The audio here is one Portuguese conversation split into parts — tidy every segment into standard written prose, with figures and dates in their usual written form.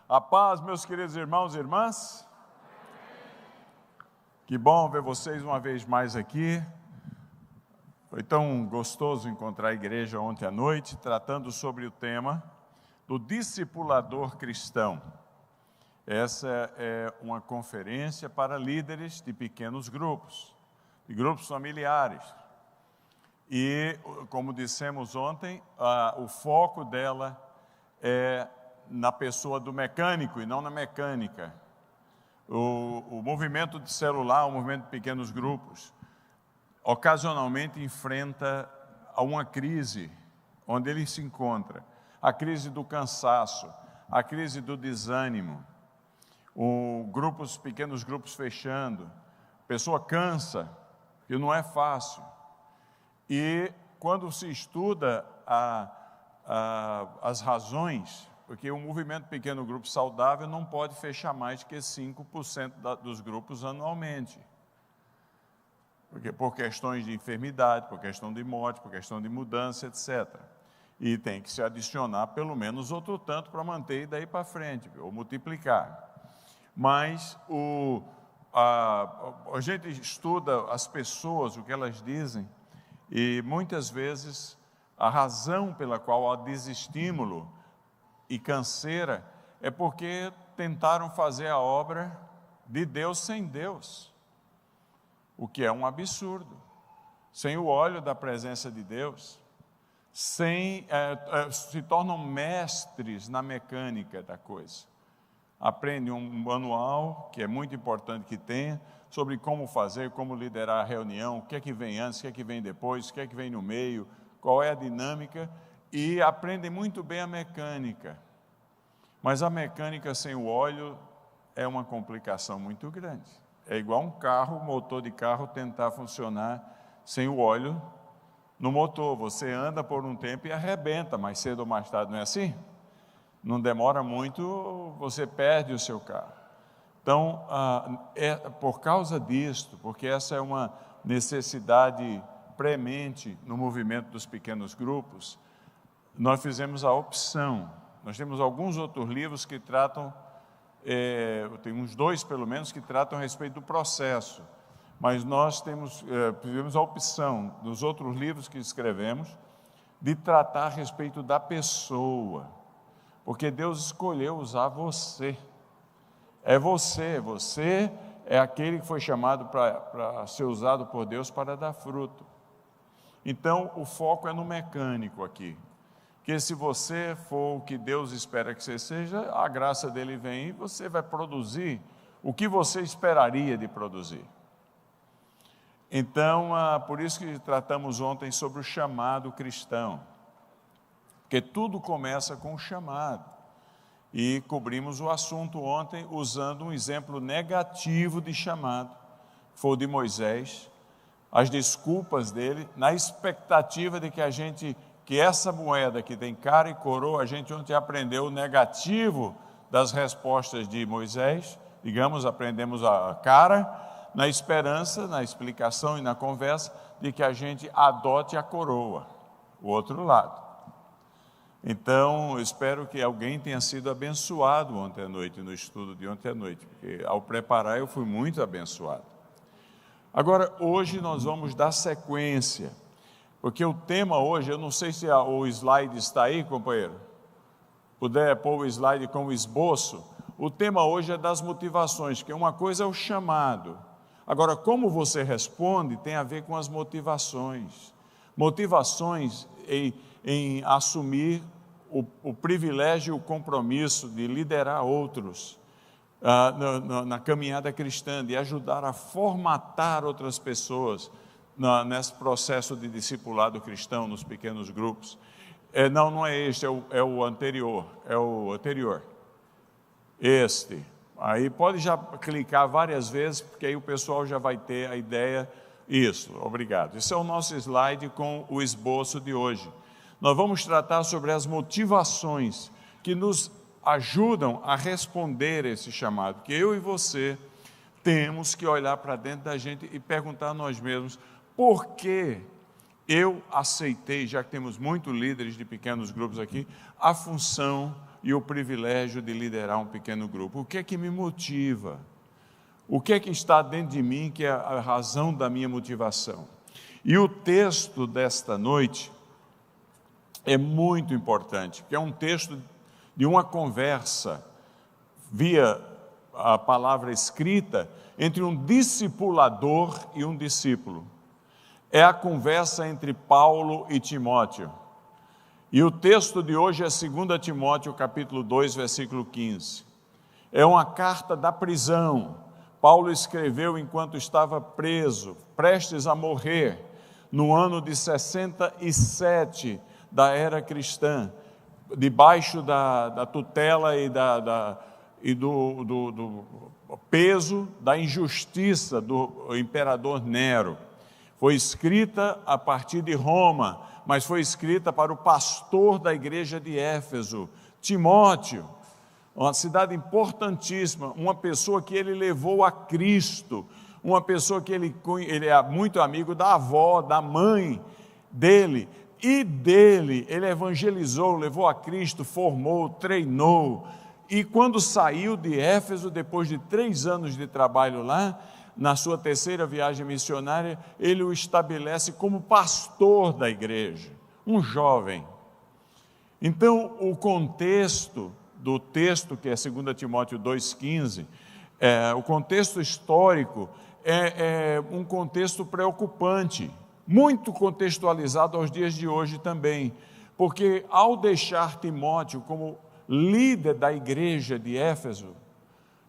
A paz, meus queridos irmãos e irmãs. Que bom ver vocês uma vez mais aqui. Foi tão gostoso encontrar a igreja ontem à noite, tratando sobre o tema do discipulador cristão. Essa é uma conferência para líderes de pequenos grupos, de grupos familiares. E, como dissemos ontem, o foco dela é na pessoa do mecânico e não na mecânica. O movimento de celular, o movimento de pequenos grupos, ocasionalmente enfrenta uma crise onde ele se encontra. A crise do cansaço, a crise do desânimo, pequenos grupos fechando, a pessoa cansa, e não é fácil. E quando se estuda as razões, porque um movimento pequeno grupo saudável não pode fechar mais que 5% dos grupos anualmente. Porque por questões de enfermidade, por questão de morte, por questão de mudança, etc. E tem que se adicionar pelo menos outro tanto para manter daí para frente, ou multiplicar. Mas a gente estuda as pessoas, o que elas dizem, e muitas vezes a razão pela qual há desestímulo e canseira é porque tentaram fazer a obra de Deus sem Deus, o que é um absurdo, sem o óleo da presença de Deus, se tornam mestres na mecânica da coisa. Aprendem um manual, que é muito importante que tenha, sobre como fazer, como liderar a reunião, o que é que vem antes, o que é que vem depois, o que é que vem no meio, qual é a dinâmica, e aprendem muito bem a mecânica. Mas a mecânica sem o óleo é uma complicação muito grande. É igual um carro, motor de carro tentar funcionar sem o óleo no motor. Você anda por um tempo e arrebenta, mais cedo ou mais tarde, não é assim? Não demora muito, você perde o seu carro. Então, é por causa disto, porque essa é uma necessidade premente no movimento dos pequenos grupos, nós fizemos a opção. Nós temos alguns outros livros que tratam, tem uns 2 pelo menos, que tratam a respeito do processo. Mas nós fizemos a opção, dos outros livros que escrevemos, de tratar a respeito da pessoa. Porque Deus escolheu usar você. É você é aquele que foi chamado para ser usado por Deus para dar fruto. Então, o foco é no mecânico aqui. Que se você for o que Deus espera que você seja, a graça dele vem e você vai produzir o que você esperaria de produzir. Então, por isso que tratamos ontem sobre o chamado cristão. Porque tudo começa com o chamado. E cobrimos o assunto ontem usando um exemplo negativo de chamado. Foi o de Moisés. As desculpas dele, na expectativa de que essa moeda que tem cara e coroa, a gente ontem aprendeu o negativo das respostas de Moisés, digamos, aprendemos a cara, na esperança, na explicação e na conversa, de que a gente adote a coroa, o outro lado. Então, eu espero que alguém tenha sido abençoado ontem à noite, no estudo de ontem à noite, porque ao preparar eu fui muito abençoado. Agora, hoje nós vamos dar sequência, porque o tema hoje, eu não sei se o slide está aí, companheiro, puder pôr o slide com o esboço, o tema hoje é das motivações, que uma coisa é o chamado, agora como você responde tem a ver com as motivações em assumir o privilégio e o compromisso de liderar outros, na caminhada cristã, de ajudar a formatar outras pessoas nesse processo de discipulado cristão, nos pequenos grupos. Não é este, é o anterior, este. Aí pode já clicar várias vezes, porque aí o pessoal já vai ter a ideia. Isso, obrigado. Esse é o nosso slide com o esboço de hoje. Nós vamos tratar sobre as motivações que nos ajudam a responder esse chamado, que eu e você temos que olhar para dentro da gente e perguntar a nós mesmos, por que eu aceitei, já que temos muitos líderes de pequenos grupos aqui, a função e o privilégio de liderar um pequeno grupo. O que é que me motiva? O que é que está dentro de mim que é a razão da minha motivação? E o texto desta noite é muito importante, porque é um texto de uma conversa via a palavra escrita entre um discipulador e um discípulo. É a conversa entre Paulo e Timóteo. E o texto de hoje é 2 Timóteo, capítulo 2, versículo 15. É uma carta da prisão. Paulo escreveu enquanto estava preso, prestes a morrer, no ano de 67 da era cristã, debaixo da tutela e do peso da injustiça do imperador Nero. Foi escrita a partir de Roma, mas foi escrita para o pastor da igreja de Éfeso, Timóteo, uma cidade importantíssima, uma pessoa que ele levou a Cristo, uma pessoa que ele é muito amigo da avó, da mãe dele, e dele, ele evangelizou, levou a Cristo, formou, treinou, e quando saiu de Éfeso, depois de 3 anos de trabalho lá, na sua terceira viagem missionária, ele o estabelece como pastor da igreja, um jovem. Então, o contexto do texto, que é 2 Timóteo 2,15, o contexto histórico é um contexto preocupante, muito contextualizado aos dias de hoje também, porque ao deixar Timóteo como líder da igreja de Éfeso,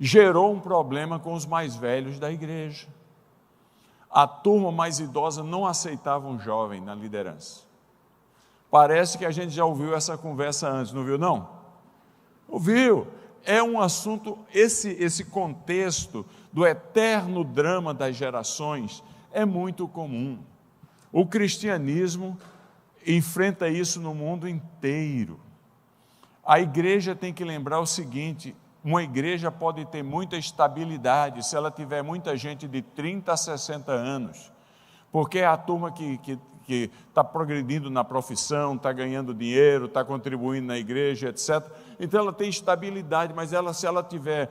gerou um problema com os mais velhos da igreja. A turma mais idosa não aceitava um jovem na liderança. Parece que a gente já ouviu essa conversa antes, não viu não? Ouviu? É um assunto, esse contexto do eterno drama das gerações é muito comum. O cristianismo enfrenta isso no mundo inteiro. A igreja tem que lembrar o seguinte: uma igreja pode ter muita estabilidade se ela tiver muita gente de 30 a 60 anos, porque é a turma que está progredindo na profissão, está ganhando dinheiro, está contribuindo na igreja, etc. Então ela tem estabilidade, mas se ela tiver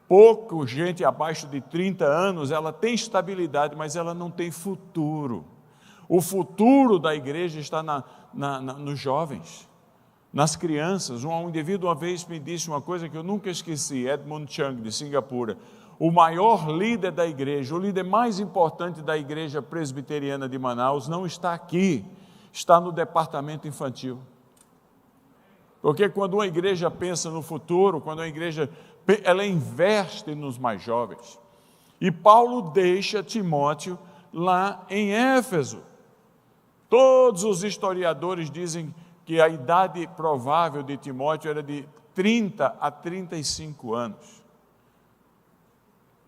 pouco gente abaixo de 30 anos, ela tem estabilidade, mas ela não tem futuro. O futuro da igreja está nos jovens, nas crianças. Um indivíduo uma vez me disse uma coisa que eu nunca esqueci, Edmund Chang, de Singapura: o maior líder da igreja, o líder mais importante da igreja presbiteriana de Manaus não está aqui, está no departamento infantil. Porque quando uma igreja pensa no futuro, quando uma igreja, ela investe nos mais jovens. E Paulo deixa Timóteo lá em Éfeso. Todos os historiadores dizem que a idade provável de Timóteo era de 30 a 35 anos.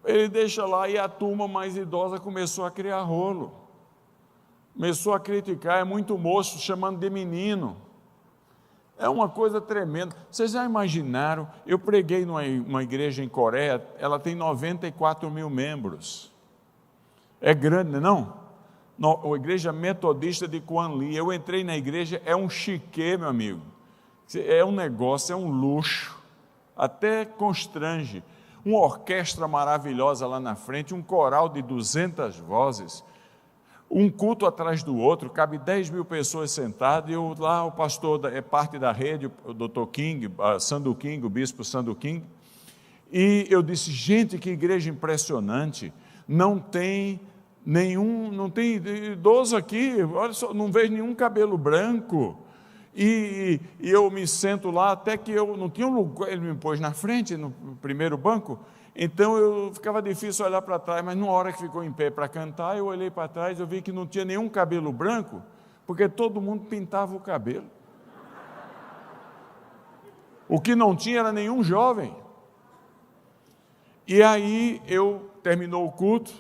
Ele deixa lá e a turma mais idosa começou a criar rolo. Começou a criticar, é muito moço, chamando de menino. É uma coisa tremenda. Vocês já imaginaram? Eu preguei numa igreja em Coreia, ela tem 94 mil membros. É grande, não? A igreja metodista de Kwan-Li. Eu entrei na igreja, é um chiquê, meu amigo. É um negócio, é um luxo. Até constrange. Uma orquestra maravilhosa lá na frente, um coral de 200 vozes, um culto atrás do outro, cabe 10 mil pessoas sentadas, e lá o pastor é parte da rede, o Dr. King, Sandu King, o bispo Sandu King, e eu disse: gente, que igreja impressionante, não tem idoso aqui, olha só, não vejo nenhum cabelo branco, e eu me sento lá, até que eu não tinha um lugar, ele me pôs na frente, no primeiro banco, então ficava difícil olhar para trás, mas numa hora que ficou em pé para cantar, eu olhei para trás, eu vi que não tinha nenhum cabelo branco, porque todo mundo pintava o cabelo. O que não tinha era nenhum jovem. E aí terminou o culto,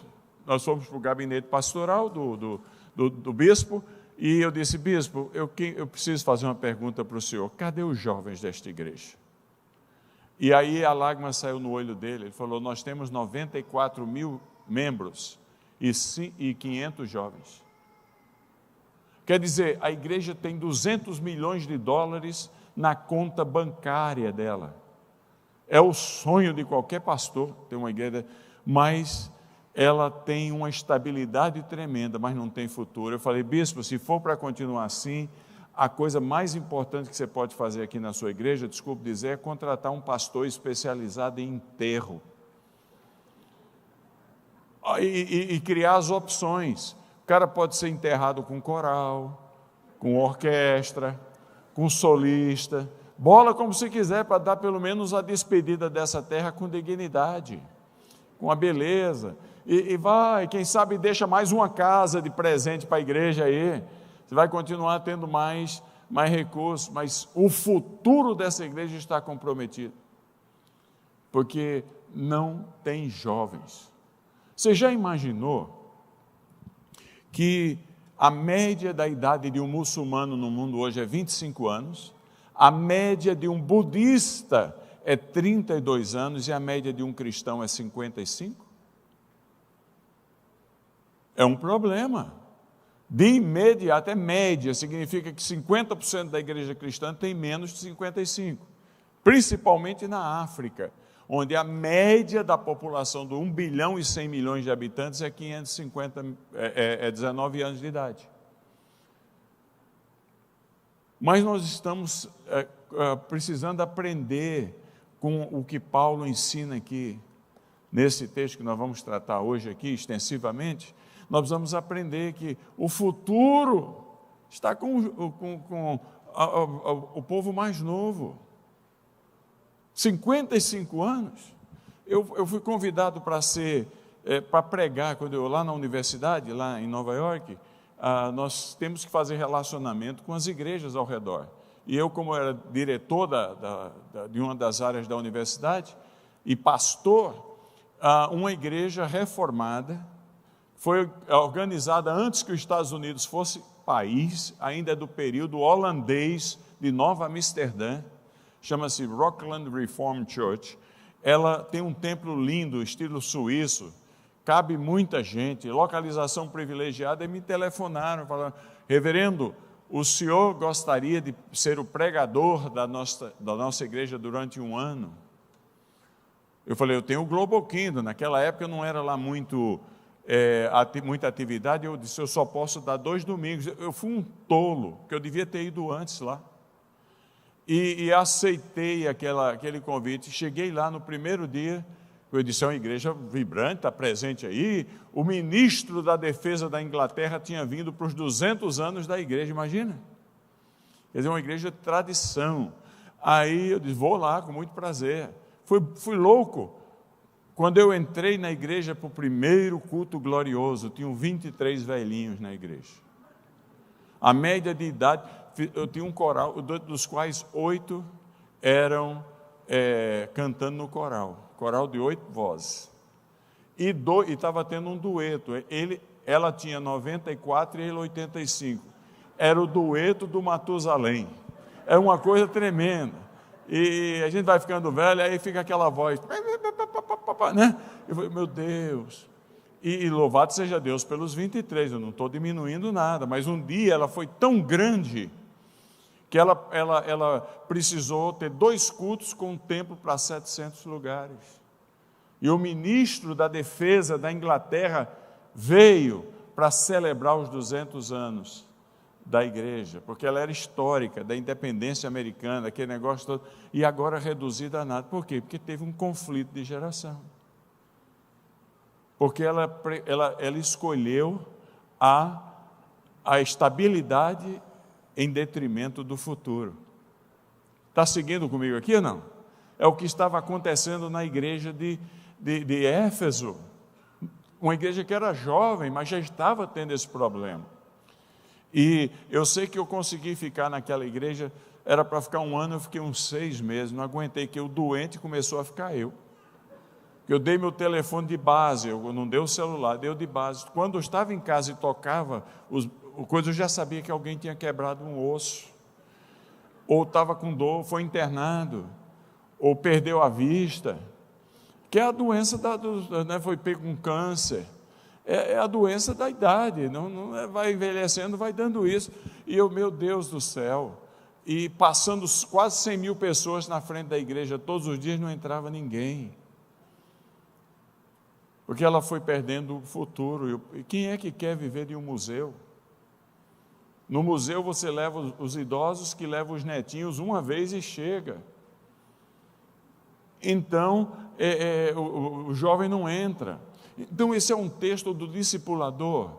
nós fomos para o gabinete pastoral do bispo, e eu disse: bispo, eu preciso fazer uma pergunta para o senhor, cadê os jovens desta igreja? E aí a lágrima saiu no olho dele, ele falou: nós temos 94 mil membros e 500 jovens. Quer dizer, a igreja tem 200 milhões de dólares na conta bancária dela. É o sonho de qualquer pastor ter uma igreja, mas ela tem uma estabilidade tremenda, mas não tem futuro. Eu falei, bispo, se for para continuar assim, a coisa mais importante que você pode fazer aqui na sua igreja, desculpe dizer, é contratar um pastor especializado em enterro. E criar as opções. O cara pode ser enterrado com coral, com orquestra, com solista, bola como se quiser, para dar pelo menos a despedida dessa terra com dignidade, com a beleza, e vai, quem sabe deixa mais uma casa de presente para a igreja aí, você vai continuar tendo mais recursos, mas o futuro dessa igreja está comprometido, porque não tem jovens. Você já imaginou que a média da idade de um muçulmano no mundo hoje é 25 anos, a média de um budista é 32 anos e a média de um cristão é 55? É um problema. De imediato, é média, significa que 50% da igreja cristã tem menos de 55, principalmente na África, onde a média da população de 1 bilhão e 100 milhões de habitantes é 19 anos de idade. Mas nós estamos precisando aprender com o que Paulo ensina aqui, nesse texto que nós vamos tratar hoje aqui extensivamente. Nós precisamos aprender que o futuro está com o povo mais novo. 55 anos. Eu fui convidado para pregar, quando eu lá na universidade, lá em Nova York, nós temos que fazer relacionamento com as igrejas ao redor. E eu, como era diretor de uma das áreas da universidade e pastor, uma igreja reformada, foi organizada antes que os Estados Unidos fosse país, ainda é do período holandês de Nova Amsterdã, chama-se Rockland Reformed Church. Ela tem um templo lindo, estilo suíço, cabe muita gente, localização privilegiada, e me telefonaram, falando, reverendo, o senhor gostaria de ser o pregador da nossa igreja durante um ano? Eu falei, eu tenho o Global Kingdom, naquela época não era lá muita atividade, eu disse, eu só posso dar 2 domingos. Eu fui um tolo, porque eu devia ter ido antes lá. E aceitei aquele convite. Cheguei lá no primeiro dia, eu disse, é uma igreja vibrante, está presente aí. O ministro da defesa da Inglaterra tinha vindo para os 200 anos da igreja, imagina? Quer dizer, uma igreja de tradição. Aí eu disse, vou lá com muito prazer. Fui louco. Quando eu entrei na igreja para o primeiro culto glorioso, tinham 23 velhinhos na igreja. A média de idade, eu tinha um coral, dos quais 8 eram cantando no coral de 8 vozes. E estava tendo um dueto, ela tinha 94 e ele 85. Era o dueto do Matusalém. É uma coisa tremenda. E a gente vai ficando velho, aí fica aquela voz, né? Eu falei, meu Deus. E louvado seja Deus pelos 23, eu não estou diminuindo nada, mas um dia ela foi tão grande que ela precisou ter 2 cultos com um templo para 700 lugares. E o ministro da defesa da Inglaterra veio para celebrar os 200 anos da igreja, porque ela era histórica, da independência americana, aquele negócio todo, e agora reduzida a nada. Por quê? Porque teve um conflito de geração. Porque ela escolheu a estabilidade em detrimento do futuro. Está seguindo comigo aqui ou não? É o que estava acontecendo na igreja de Éfeso, uma igreja que era jovem, mas já estava tendo esse problema. E eu sei que eu consegui ficar naquela igreja, era para ficar 1 ano, eu fiquei uns 6 meses, não aguentei, que o doente começou a ficar eu. Eu dei meu telefone de base, eu não dei o celular, dei o de base. Quando eu estava em casa e tocava, eu já sabia que alguém tinha quebrado um osso, ou estava com dor, foi internado, ou perdeu a vista, que é a doença, foi pego com câncer. É a doença da idade, vai envelhecendo, vai dando isso. E eu, meu Deus do céu, e passando quase 100 mil pessoas na frente da igreja, todos os dias não entrava ninguém, porque ela foi perdendo o futuro. E quem é que quer viver de um museu? No museu você leva os idosos que levam os netinhos uma vez e chega. Então, o jovem não entra. Então, esse é um texto do discipulador,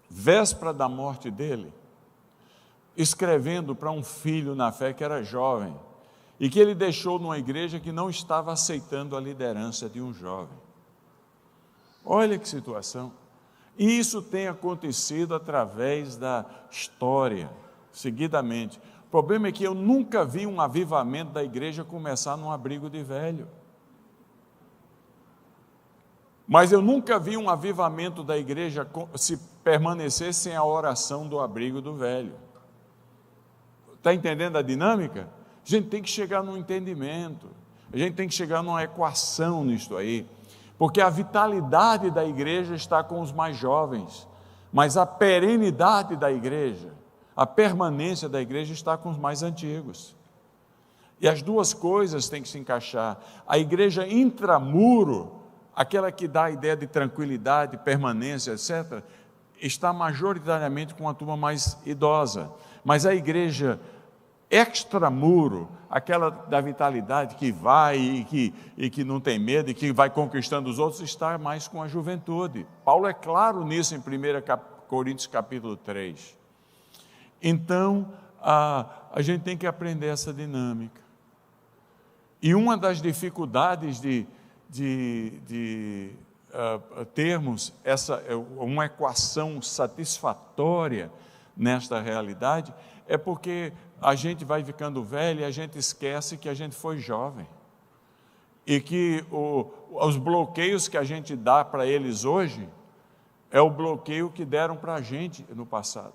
véspera da morte dele, escrevendo para um filho na fé que era jovem, e que ele deixou numa igreja que não estava aceitando a liderança de um jovem. Olha que situação. E isso tem acontecido através da história, seguidamente. O problema é que eu nunca vi um avivamento da igreja começar num abrigo de velho. Mas eu nunca vi um avivamento da igreja se permanecer sem a oração do abrigo do velho. Está entendendo a dinâmica? A gente tem que chegar num entendimento, a gente tem que chegar numa equação nisto aí, porque a vitalidade da igreja está com os mais jovens, mas a perenidade da igreja, a permanência da igreja está com os mais antigos. E as duas coisas têm que se encaixar. A igreja intramuro, aquela que dá a ideia de tranquilidade, permanência, etc., está majoritariamente com a turma mais idosa. Mas a igreja extramuro, aquela da vitalidade que vai e que não tem medo e que vai conquistando os outros, está mais com a juventude. Paulo é claro nisso em 1 Coríntios capítulo 3. Então, a gente tem que aprender essa dinâmica. E uma das dificuldades de termos uma equação satisfatória nesta realidade, é porque a gente vai ficando velho e a gente esquece que a gente foi jovem. E que os bloqueios que a gente dá para eles hoje, é o bloqueio que deram para a gente no passado.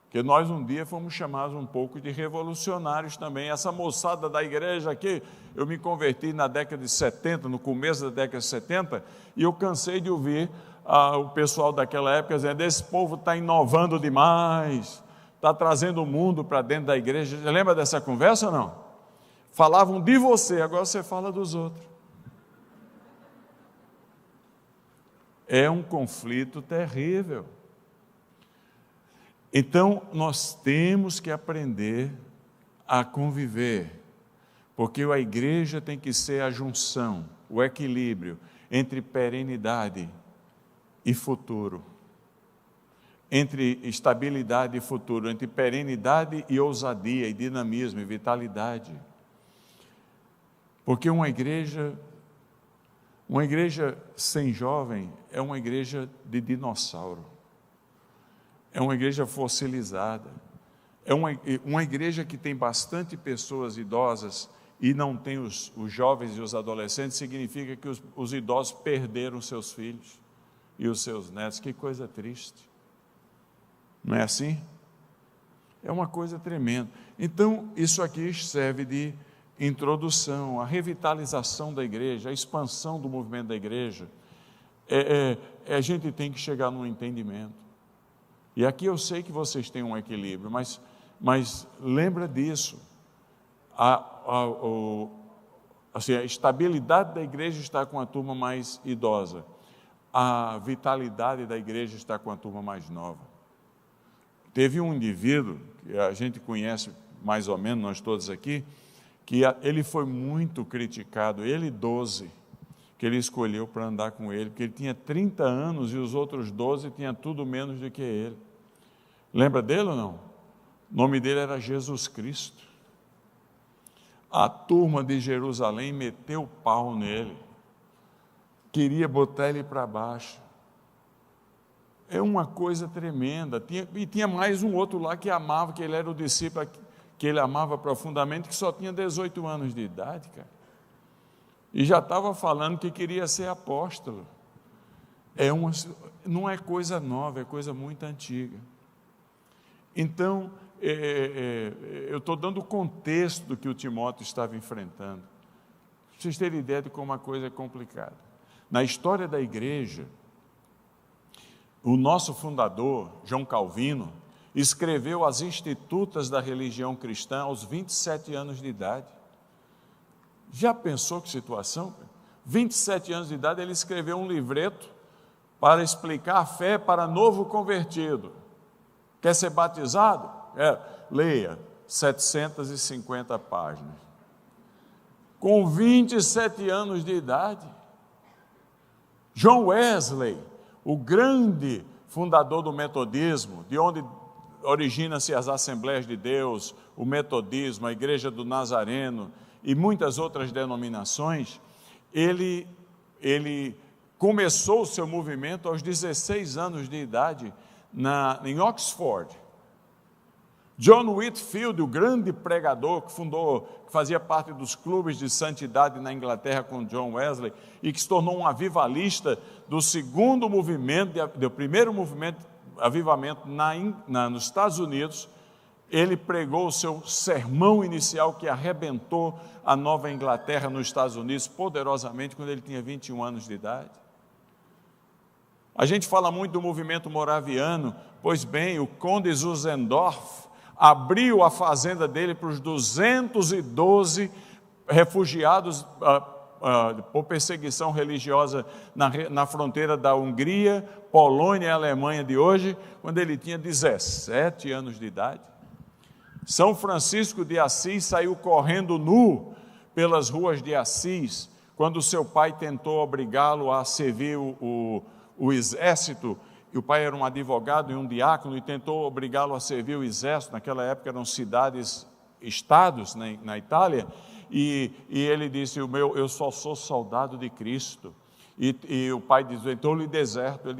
Porque nós um dia fomos chamados um pouco de revolucionários também. Essa moçada da igreja aqui, eu me converti na década de 70, no começo da década de 70, e eu cansei de ouvir o pessoal daquela época dizendo: esse povo está inovando demais, está trazendo o mundo para dentro da igreja. Você lembra dessa conversa ou não? Falavam de você, agora você fala dos outros. É um conflito terrível. Então, nós temos que aprender a conviver, porque a igreja tem que ser a junção, o equilíbrio entre perenidade e futuro, entre estabilidade e futuro, entre perenidade e ousadia, e dinamismo e vitalidade. Porque uma igreja sem jovem é uma igreja de dinossauro. É uma igreja fossilizada, é uma igreja que tem bastante pessoas idosas e não tem os jovens e os adolescentes, significa que os idosos perderam seus filhos e os seus netos. Que coisa triste, não é assim? É uma coisa tremenda. Então, isso aqui serve de introdução, a revitalização da igreja, a expansão do movimento da igreja. A gente tem que chegar num entendimento. E aqui eu sei que vocês têm um equilíbrio, mas lembra disso. A estabilidade da igreja está com a turma mais idosa. A vitalidade da igreja está com a turma mais nova. Teve um indivíduo, que a gente conhece mais ou menos, nós todos aqui, que ele foi muito criticado, ele 12, que ele escolheu para andar com ele, porque ele tinha 30 anos e os outros 12 tinham tudo menos do que ele. Lembra dele ou não? O nome dele era Jesus Cristo. A turma de Jerusalém meteu o pau nele, queria botar ele para baixo. É uma coisa tremenda. E tinha mais um outro lá que amava, que ele era o discípulo que ele amava profundamente, que só tinha 18 anos de idade, cara. E já estava falando que queria ser apóstolo. Não é coisa nova, é coisa muito antiga. Então, eu estou dando o contexto do que o Timóteo estava enfrentando, para vocês terem ideia de como a coisa é complicada. Na história da igreja, o nosso fundador, João Calvino, escreveu as Institutas da Religião Cristã aos 27 anos de idade. Já pensou que situação? 27 anos de idade, ele escreveu um livreto para explicar a fé para novo convertido. Quer ser batizado? Leia, 750 páginas. Com 27 anos de idade. John Wesley, o grande fundador do metodismo, de onde originam-se as Assembleias de Deus, o metodismo, a Igreja do Nazareno e muitas outras denominações, ele começou o seu movimento aos 16 anos de idade em Oxford. John Whitefield, o grande pregador que fazia parte dos clubes de santidade na Inglaterra com John Wesley e que se tornou um avivalista do segundo movimento, do primeiro movimento avivamento nos Estados Unidos, ele pregou o seu sermão inicial que arrebentou a Nova Inglaterra nos Estados Unidos poderosamente quando ele tinha 21 anos de idade. A gente fala muito do movimento moraviano, pois bem, o Conde Zinzendorf abriu a fazenda dele para os 212 refugiados por perseguição religiosa na fronteira da Hungria, Polônia e Alemanha de hoje, quando ele tinha 17 anos de idade. São Francisco de Assis saiu correndo nu pelas ruas de Assis, quando seu pai tentou obrigá-lo a servir o exército. E o pai era um advogado e um diácono e tentou obrigá-lo a servir o exército. Naquela época eram cidades, estados na Itália, e ele disse: eu só sou soldado de Cristo. E o pai disse: então lhe deserto,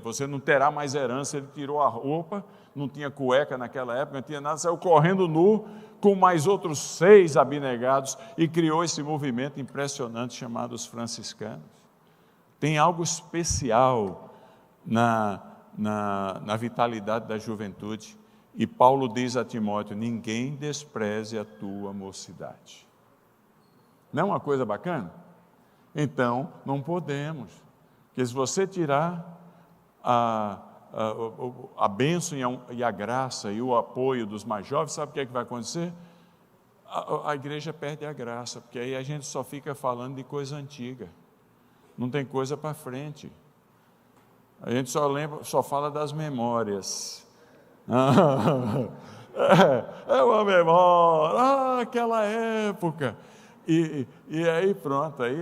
você não terá mais herança. Ele tirou a roupa, não tinha cueca naquela época, não tinha nada, saiu correndo nu com mais outros 6 abnegados e criou esse movimento impressionante chamado os franciscanos. Tem algo especial na vitalidade da juventude. E Paulo diz a Timóteo: ninguém despreze a tua mocidade. Não é uma coisa bacana? Então, não podemos. Porque se você tirar a bênção e a graça e o apoio dos mais jovens, sabe o que é que vai acontecer? A igreja perde a graça, porque aí a gente só fica falando de coisa antiga. Não tem coisa para frente. A gente só fala das memórias. É uma memória, aquela época. E aí pronto, aí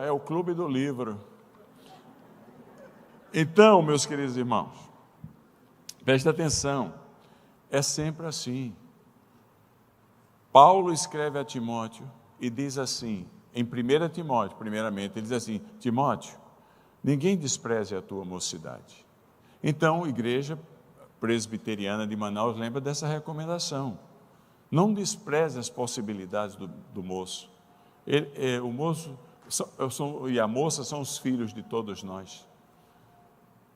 é o clube do livro. Então, meus queridos irmãos, preste atenção, é sempre assim. Paulo escreve a Timóteo e diz assim, em 1 Timóteo, primeiramente, ele diz assim: Timóteo, ninguém despreze a tua mocidade. Então, Igreja Presbiteriana de Manaus lembra dessa recomendação. Não despreze as possibilidades do moço. O moço e a moça são os filhos de todos nós.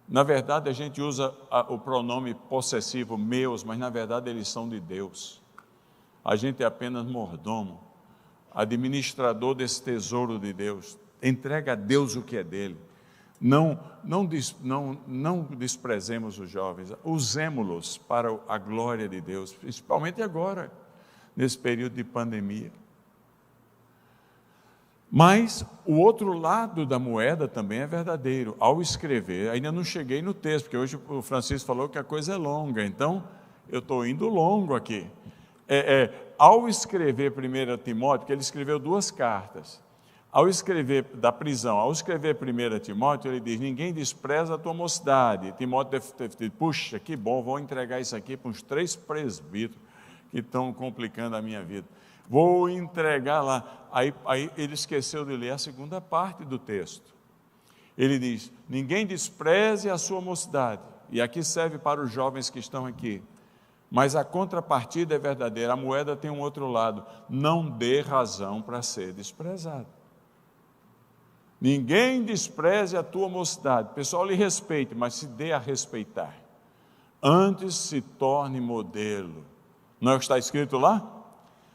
Na verdade, a gente usa o pronome possessivo meus, mas na verdade eles são de Deus. A gente é apenas mordomo, administrador desse tesouro de Deus. Entrega a Deus o que é dele. Não desprezemos os jovens, usemos-los para a glória de Deus, principalmente agora, nesse período de pandemia. Mas o outro lado da moeda também é verdadeiro. Ao escrever, ainda não cheguei no texto, porque hoje o Francisco falou que a coisa é longa, então eu estou indo longo aqui. Ao escrever 1 Timóteo, que ele escreveu 2 cartas, ao escrever da prisão, ao escrever 1 Timóteo, ele diz: ninguém despreza a tua mocidade. Timóteo deve ter dito: puxa, que bom, vou entregar isso aqui para uns 3 presbíteros que estão complicando a minha vida. Vou entregar lá. Aí ele esqueceu de ler a segunda parte do texto. Ele diz: ninguém despreze a sua mocidade. E aqui serve para os jovens que estão aqui. Mas a contrapartida é verdadeira. A moeda tem um outro lado. Não dê razão para ser desprezado. Ninguém despreze a tua mocidade. O pessoal lhe respeite, mas se dê a respeitar. Antes se torne modelo. Não é o que está escrito lá?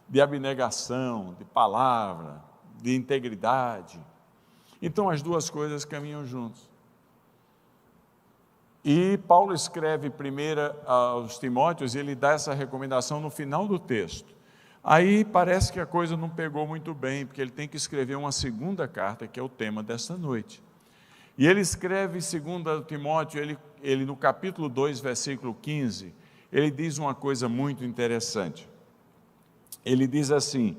De abnegação, de palavra, de integridade. Então as duas coisas caminham juntos. E Paulo escreve primeiro aos Timóteos e ele dá essa recomendação no final do texto. Aí parece que a coisa não pegou muito bem, porque ele tem que escrever uma segunda carta, que é o tema desta noite. E ele escreve 2 Timóteo, ele no capítulo 2, versículo 15, ele diz uma coisa muito interessante. Ele diz assim: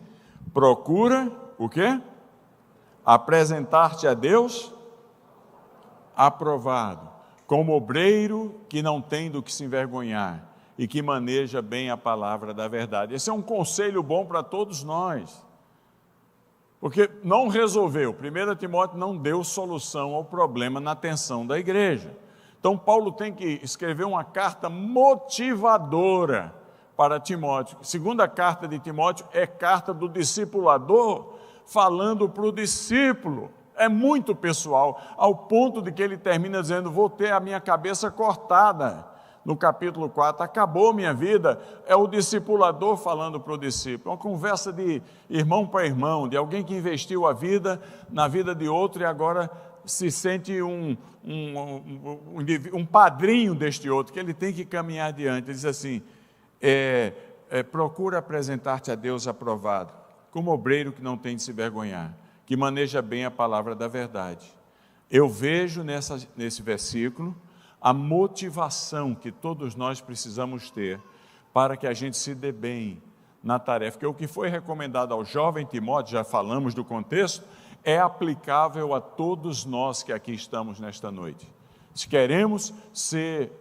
procura, o quê? Apresentar-te a Deus aprovado, como obreiro que não tem do que se envergonhar e que maneja bem a palavra da verdade. Esse é um conselho bom para todos nós, porque não resolveu. 1 Timóteo não deu solução ao problema na atenção da igreja. Então Paulo tem que escrever uma carta motivadora para Timóteo. Segunda carta de Timóteo é carta do discipulador falando para o discípulo. É muito pessoal, ao ponto de que ele termina dizendo: vou ter a minha cabeça cortada. No capítulo 4, acabou minha vida. É o discipulador falando para o discípulo, uma conversa de irmão para irmão, de alguém que investiu a vida na vida de outro e agora se sente um padrinho deste outro, que ele tem que caminhar adiante. Ele diz assim: procura apresentar-te a Deus aprovado, como obreiro que não tem de se vergonhar, que maneja bem a palavra da verdade. Eu vejo nesse versículo a motivação que todos nós precisamos ter para que a gente se dê bem na tarefa, porque o que foi recomendado ao jovem Timóteo, já falamos do contexto, é aplicável a todos nós que aqui estamos nesta noite. Se queremos ser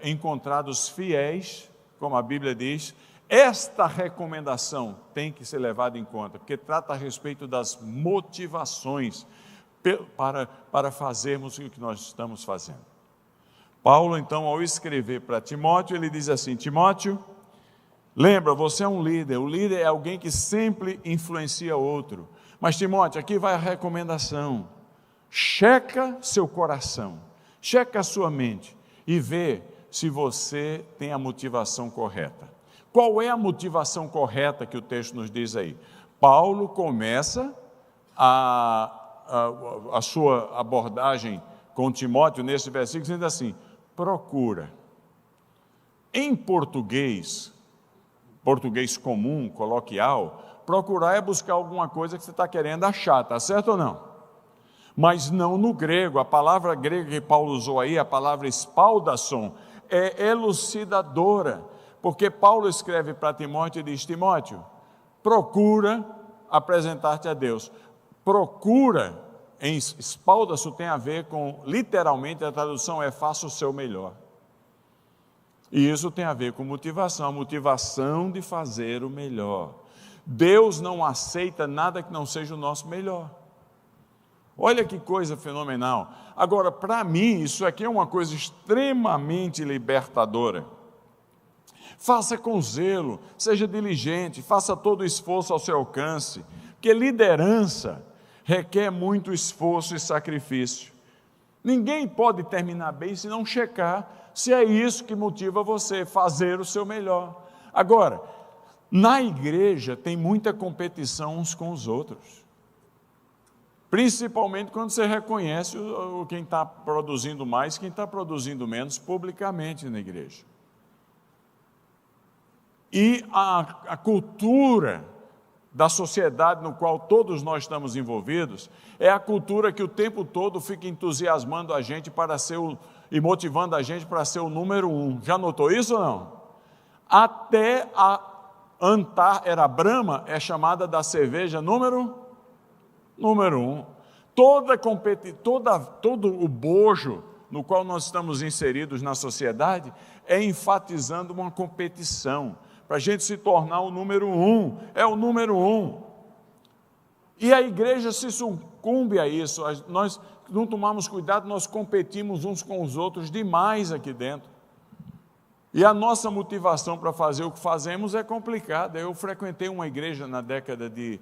encontrados fiéis, como a Bíblia diz, esta recomendação tem que ser levada em conta, porque trata a respeito das motivações para fazermos o que nós estamos fazendo. Paulo, então, ao escrever para Timóteo, ele diz assim: Timóteo, lembra, você é um líder. O líder é alguém que sempre influencia outro. Mas Timóteo, aqui vai a recomendação: checa seu coração, checa a sua mente e vê se você tem a motivação correta. Qual é a motivação correta que o texto nos diz aí? Paulo começa a sua abordagem com Timóteo nesse versículo dizendo assim: procura. Em português comum, coloquial, procurar é buscar alguma coisa que você está querendo achar, está certo ou não? Mas não no grego. A palavra grega que Paulo usou aí, a palavra espaldasson, é elucidadora, porque Paulo escreve para Timóteo e diz: Timóteo, procura apresentar-te a Deus. Procura, em espaldaço, tem a ver com, literalmente, a tradução é faça o seu melhor. E isso tem a ver com motivação, a motivação de fazer o melhor. Deus não aceita nada que não seja o nosso melhor. Olha que coisa fenomenal. Agora, para mim, isso aqui é uma coisa extremamente libertadora. Faça com zelo, seja diligente, faça todo o esforço ao seu alcance, porque liderança requer muito esforço e sacrifício. Ninguém pode terminar bem se não checar se é isso que motiva você, fazer o seu melhor. Agora, na igreja tem muita competição uns com os outros. Principalmente quando você reconhece quem está produzindo mais, quem está produzindo menos publicamente na igreja. E a cultura da sociedade no qual todos nós estamos envolvidos é a cultura que o tempo todo fica entusiasmando a gente e motivando a gente para ser o número 1. Já notou isso ou não? Até a Brahma é chamada da cerveja número 1. Todo o bojo no qual nós estamos inseridos na sociedade é enfatizando uma competição, para a gente se tornar o número 1, é o número 1. E a igreja se sucumbe a isso. Nós não tomamos cuidado, nós competimos uns com os outros demais aqui dentro. E a nossa motivação para fazer o que fazemos é complicada. Eu frequentei uma igreja na década de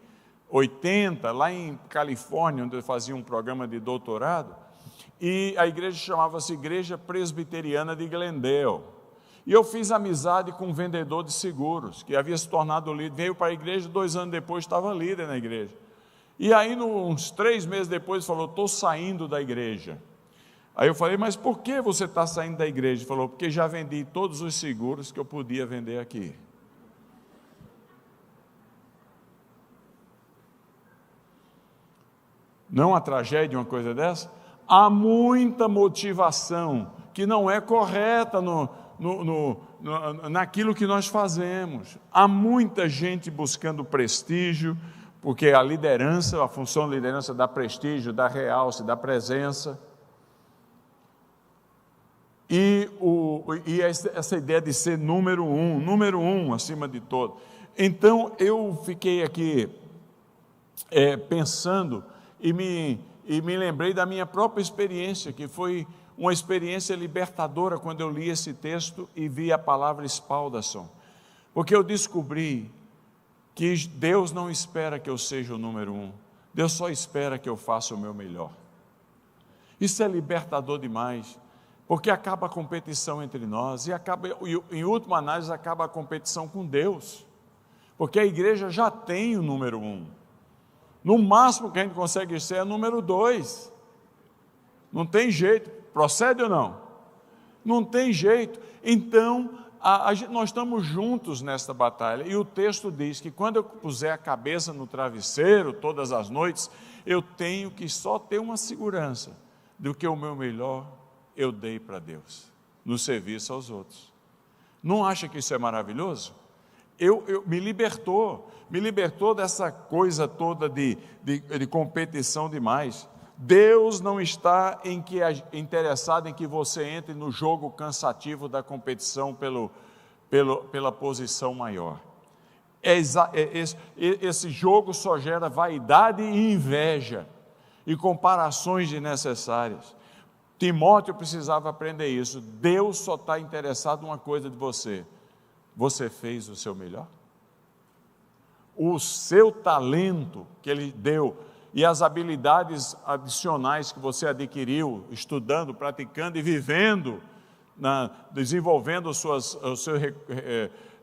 80, lá em Califórnia, onde eu fazia um programa de doutorado, e a igreja chamava-se Igreja Presbiteriana de Glendale. E eu fiz amizade com um vendedor de seguros, que havia se tornado líder, veio para a igreja, 2 anos depois estava líder na igreja. E aí, uns 3 meses depois, falou: estou saindo da igreja. Aí eu falei, mas por que você está saindo da igreja? Ele falou, porque já vendi todos os seguros que eu podia vender aqui. Não a tragédia, uma coisa dessa? Há muita motivação que não é correta naquilo que nós fazemos. Há muita gente buscando prestígio, porque a liderança, a função de liderança dá prestígio, dá realce, dá presença. E essa ideia de ser número um acima de todo. Então eu fiquei aqui pensando e me lembrei da minha própria experiência, que foi uma experiência libertadora quando eu li esse texto e vi a palavra espaldação, porque eu descobri que Deus não espera que eu seja o número um, Deus só espera que eu faça o meu melhor. Isso é libertador demais, porque acaba a competição entre nós e em última análise acaba a competição com Deus, porque a igreja já tem o número um. No máximo que a gente consegue ser é número 2. Não tem jeito. Procede ou não? Não tem jeito. Então, nós estamos juntos nesta batalha. E o texto diz que quando eu puser a cabeça no travesseiro, todas as noites, eu tenho que só ter uma segurança do que o meu melhor eu dei para Deus, no serviço aos outros. Não acha que isso é maravilhoso? Me libertou dessa coisa toda de competição demais. Deus não está interessado em que você entre no jogo cansativo da competição pela posição maior. Esse jogo só gera vaidade e inveja, e comparações desnecessárias. Timóteo precisava aprender isso. Deus só está interessado em uma coisa de você. Você fez o seu melhor? O seu talento que Ele deu e as habilidades adicionais que você adquiriu, estudando, praticando e vivendo, desenvolvendo suas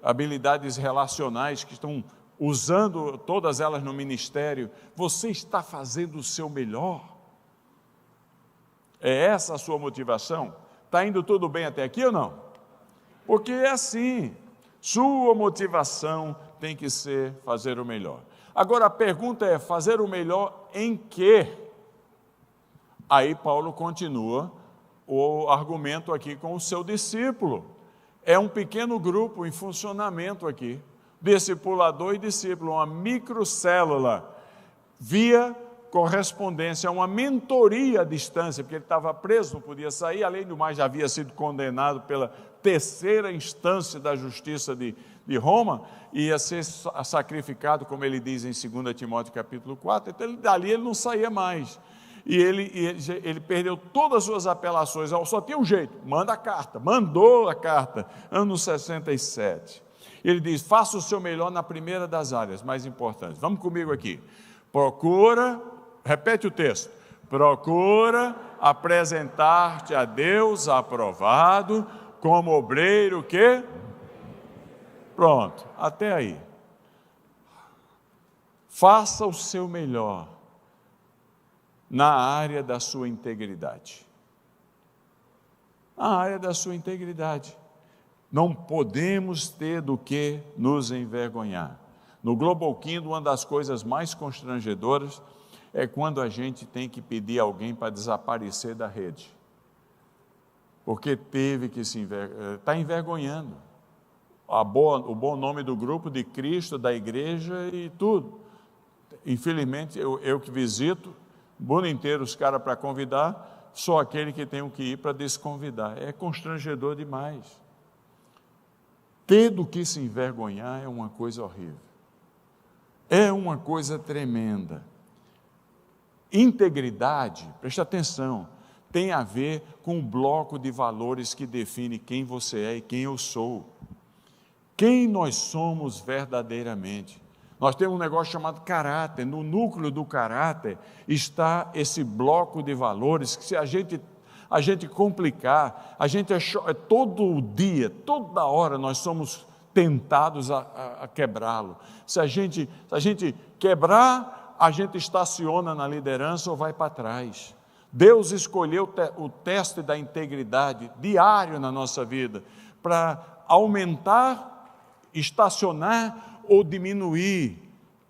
habilidades relacionais, que estão usando todas elas no ministério, você está fazendo o seu melhor? É essa a sua motivação? Está indo tudo bem até aqui ou não? Porque é assim. Sua motivação tem que ser fazer o melhor. Agora a pergunta é, fazer o melhor em quê? Aí Paulo continua o argumento aqui com o seu discípulo. É um pequeno grupo em funcionamento aqui. Discipulador e discípulo, uma microcélula, via correspondência, uma mentoria à distância, porque ele estava preso, não podia sair, além do mais já havia sido condenado pela terceira instância da justiça de Roma, ia ser sacrificado, como ele diz em 2 Timóteo capítulo 4, então dali ele não saía mais, e ele perdeu todas as suas apelações, só tinha um jeito, manda a carta, mandou a carta, ano 67, ele diz, faça o seu melhor na primeira das áreas mais importantes, vamos comigo aqui, repete o texto, procura apresentar-te a Deus aprovado, como obreiro que? Pronto, até aí. Faça o seu melhor na área da sua integridade. Na área da sua integridade. Não podemos ter do que nos envergonhar. No Global Kingdom, uma das coisas mais constrangedoras é quando a gente tem que pedir alguém para desaparecer da rede. Porque teve que está envergonhando o bom nome do grupo, de Cristo, da igreja e tudo. Infelizmente, eu que visito, o mundo inteiro os caras para convidar, só aquele que tem que ir para desconvidar. É constrangedor demais. Ter do que se envergonhar é uma coisa horrível. É uma coisa tremenda. Integridade, preste atenção, tem a ver com o bloco de valores que define quem você é e quem eu sou. Quem nós somos verdadeiramente. Nós temos um negócio chamado caráter. No núcleo do caráter está esse bloco de valores que, se a gente complicar, todo dia, toda hora nós somos tentados a quebrá-lo. Se a gente quebrar, a gente estaciona na liderança ou vai para trás. Deus escolheu o teste da integridade diário na nossa vida para aumentar, estacionar ou diminuir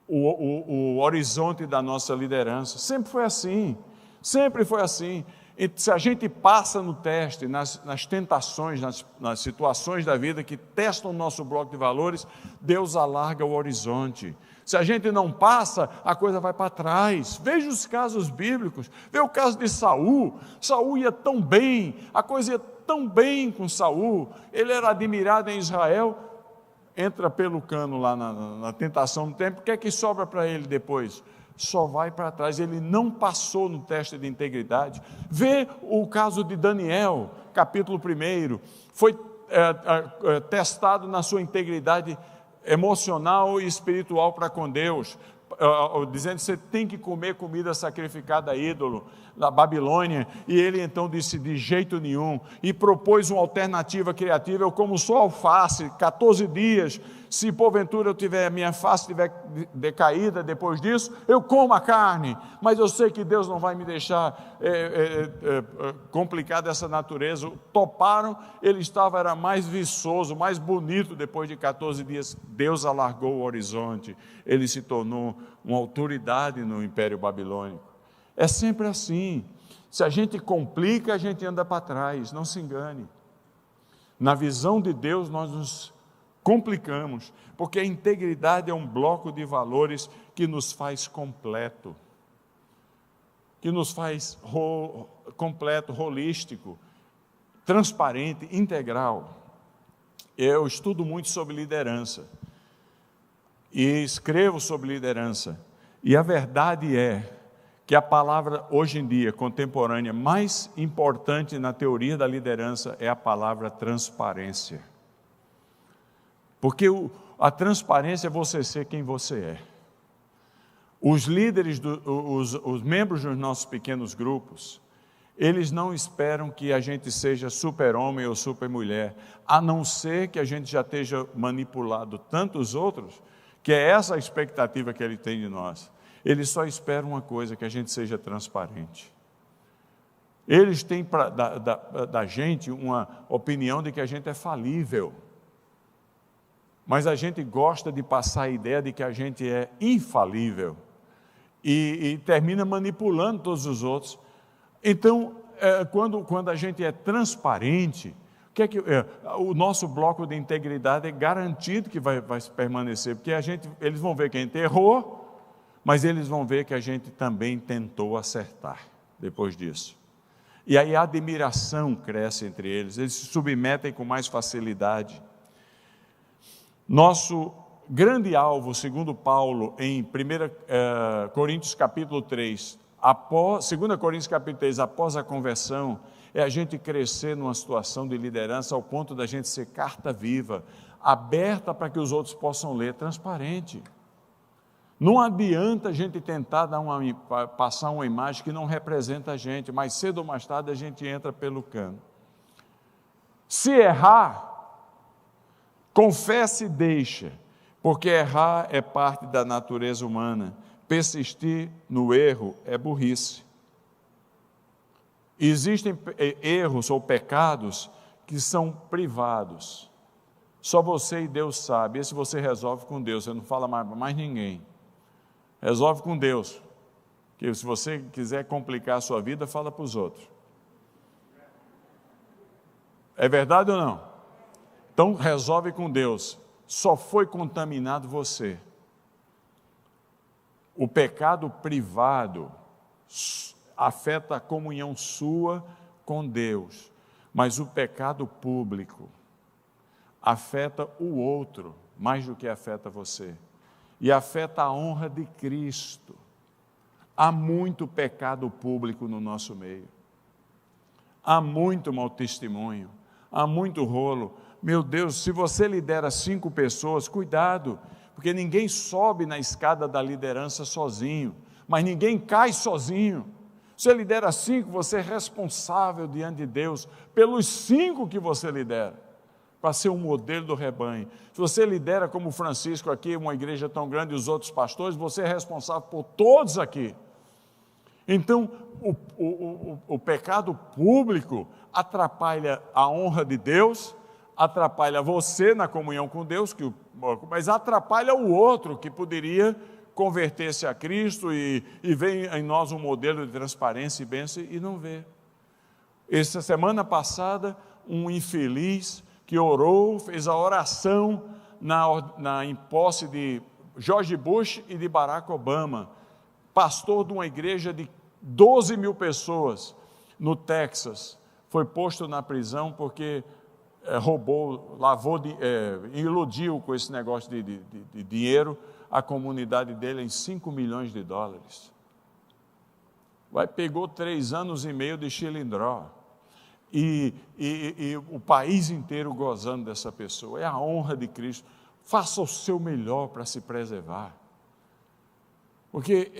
o horizonte da nossa liderança. Sempre foi assim, sempre foi assim. E se a gente passa no teste, nas tentações, nas situações da vida que testam o nosso bloco de valores, Deus alarga o horizonte. Se a gente não passa, a coisa vai para trás. Veja os casos bíblicos, veja o caso de Saul. Saul ia tão bem, a coisa ia tão bem com Saul, ele era admirado em Israel, entra pelo cano lá na tentação do templo, o que é que sobra para ele depois? Só vai para trás, ele não passou no teste de integridade. Vê o caso de Daniel, capítulo 1, foi testado na sua integridade emocional e espiritual para com Deus, dizendo que você tem que comer comida sacrificada a ídolo, na Babilônia, e ele então disse, de jeito nenhum, e propôs uma alternativa criativa, eu como só alface, 14 dias, se porventura minha face estiver decaída depois disso, eu como a carne, mas eu sei que Deus não vai me deixar complicar dessa natureza. Toparam, ele era mais viçoso, mais bonito depois de 14 dias, Deus alargou o horizonte, ele se tornou uma autoridade no Império Babilônico. É sempre assim, se a gente complica, a gente anda para trás, não se engane. Na visão de Deus nós nos complicamos, porque a integridade é um bloco de valores que nos faz completo, que nos faz completo, holístico, transparente, integral. Eu estudo muito sobre liderança, e escrevo sobre liderança, e a verdade é que a palavra hoje em dia, contemporânea, mais importante na teoria da liderança é a palavra transparência. Porque a transparência é você ser quem você é. Os líderes, os membros dos nossos pequenos grupos, eles não esperam que a gente seja super-homem ou super-mulher, a não ser que a gente já esteja manipulado tantos outros, que é essa a expectativa que ele tem de nós. Eles só esperam uma coisa, que a gente seja transparente. Eles têm da gente uma opinião de que a gente é falível, mas a gente gosta de passar a ideia de que a gente é infalível e termina manipulando todos os outros. Então, quando a gente é transparente, o nosso bloco de integridade é garantido que vai permanecer, porque eles vão ver que a gente errou, mas eles vão ver que a gente também tentou acertar depois disso. E aí a admiração cresce entre eles se submetem com mais facilidade. Nosso grande alvo, segundo Paulo, em 2 Coríntios capítulo 3, 2 Coríntios capítulo 3, após a conversão, é a gente crescer numa situação de liderança ao ponto da gente ser carta viva, aberta para que os outros possam ler, transparente. Não adianta a gente tentar passar uma imagem que não representa a gente, mas cedo ou mais tarde a gente entra pelo cano. Se errar, confesse e deixa, porque errar é parte da natureza humana, persistir no erro é burrice. Existem erros ou pecados que são privados, só você e Deus sabem, esse você resolve com Deus, você não fala mais ninguém. Resolve com Deus, que se você quiser complicar a sua vida, fala para os outros. É verdade ou não? Então resolve com Deus, só foi contaminado você. O pecado privado afeta a comunhão sua com Deus, mas o pecado público afeta o outro mais do que afeta você. E afeta a honra de Cristo. Há muito pecado público no nosso meio. Há muito mau testemunho. Há muito rolo. Meu Deus, se você lidera 5 pessoas, cuidado, porque ninguém sobe na escada da liderança sozinho, mas ninguém cai sozinho. Você lidera 5, você é responsável diante de Deus pelos 5 que você lidera, para ser um modelo do rebanho. Se você lidera como Francisco aqui, uma igreja tão grande e os outros pastores, você é responsável por todos aqui. Então, o pecado público atrapalha a honra de Deus, atrapalha você na comunhão com Deus, mas atrapalha o outro que poderia converter-se a Cristo e ver em nós um modelo de transparência e bênção e não vê. Essa semana passada, um infeliz que orou, fez a oração em posse de George Bush e de Barack Obama, pastor de uma igreja de 12 mil pessoas no Texas, foi posto na prisão porque roubou, iludiu com esse negócio de dinheiro a comunidade dele em $5 milhões. Pegou 3 anos e meio de chilindró. E o país inteiro gozando dessa pessoa. É a honra de Cristo. Faça o seu melhor para se preservar. Porque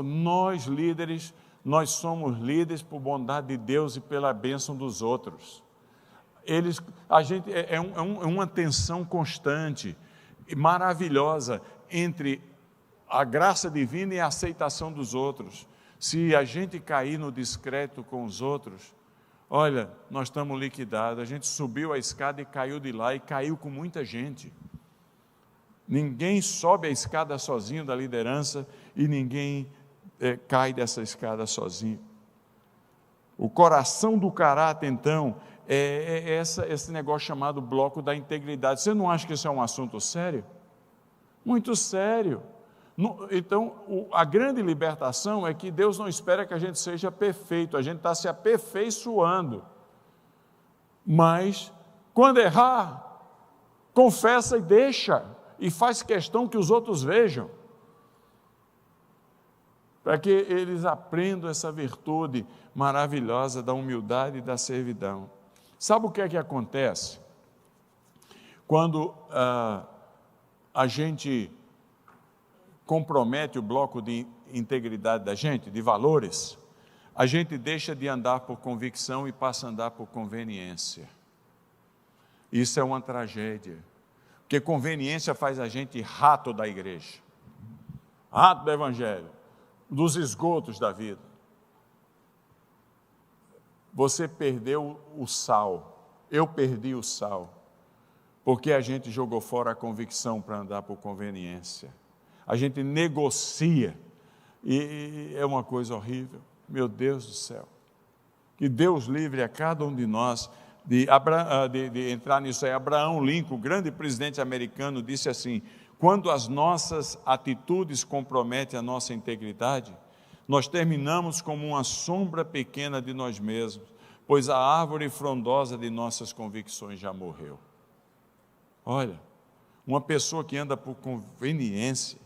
nós líderes, nós somos líderes por bondade de Deus e pela bênção dos outros. É uma tensão constante, maravilhosa, entre a graça divina e a aceitação dos outros. Se a gente cair no descrédito com os outros, olha, nós estamos liquidados. A gente subiu a escada e caiu de lá, e caiu com muita gente. Ninguém sobe a escada sozinho da liderança, e ninguém cai dessa escada sozinho. O coração do caráter, então, é esse negócio chamado bloco da integridade. Você não acha que isso é um assunto sério? Muito sério. Então, a grande libertação é que Deus não espera que a gente seja perfeito, a gente está se aperfeiçoando. Mas, quando errar, confessa e deixa, e faz questão que os outros vejam, para que eles aprendam essa virtude maravilhosa da humildade e da servidão. Sabe o que é que acontece? Quando a gente compromete o bloco de integridade da gente, de valores, a gente deixa de andar por convicção e passa a andar por conveniência. Isso é uma tragédia, porque conveniência faz a gente rato da igreja, rato do evangelho, dos esgotos da vida. Você perdeu o sal, eu perdi o sal, porque a gente jogou fora a convicção para andar por conveniência. A gente negocia, e é uma coisa horrível, meu Deus do céu. Que Deus livre a cada um de nós de entrar nisso aí. Abraham Lincoln, o grande presidente americano, disse assim: quando as nossas atitudes comprometem a nossa integridade, nós terminamos como uma sombra pequena de nós mesmos, pois a árvore frondosa de nossas convicções já morreu. Olha, uma pessoa que anda por conveniência,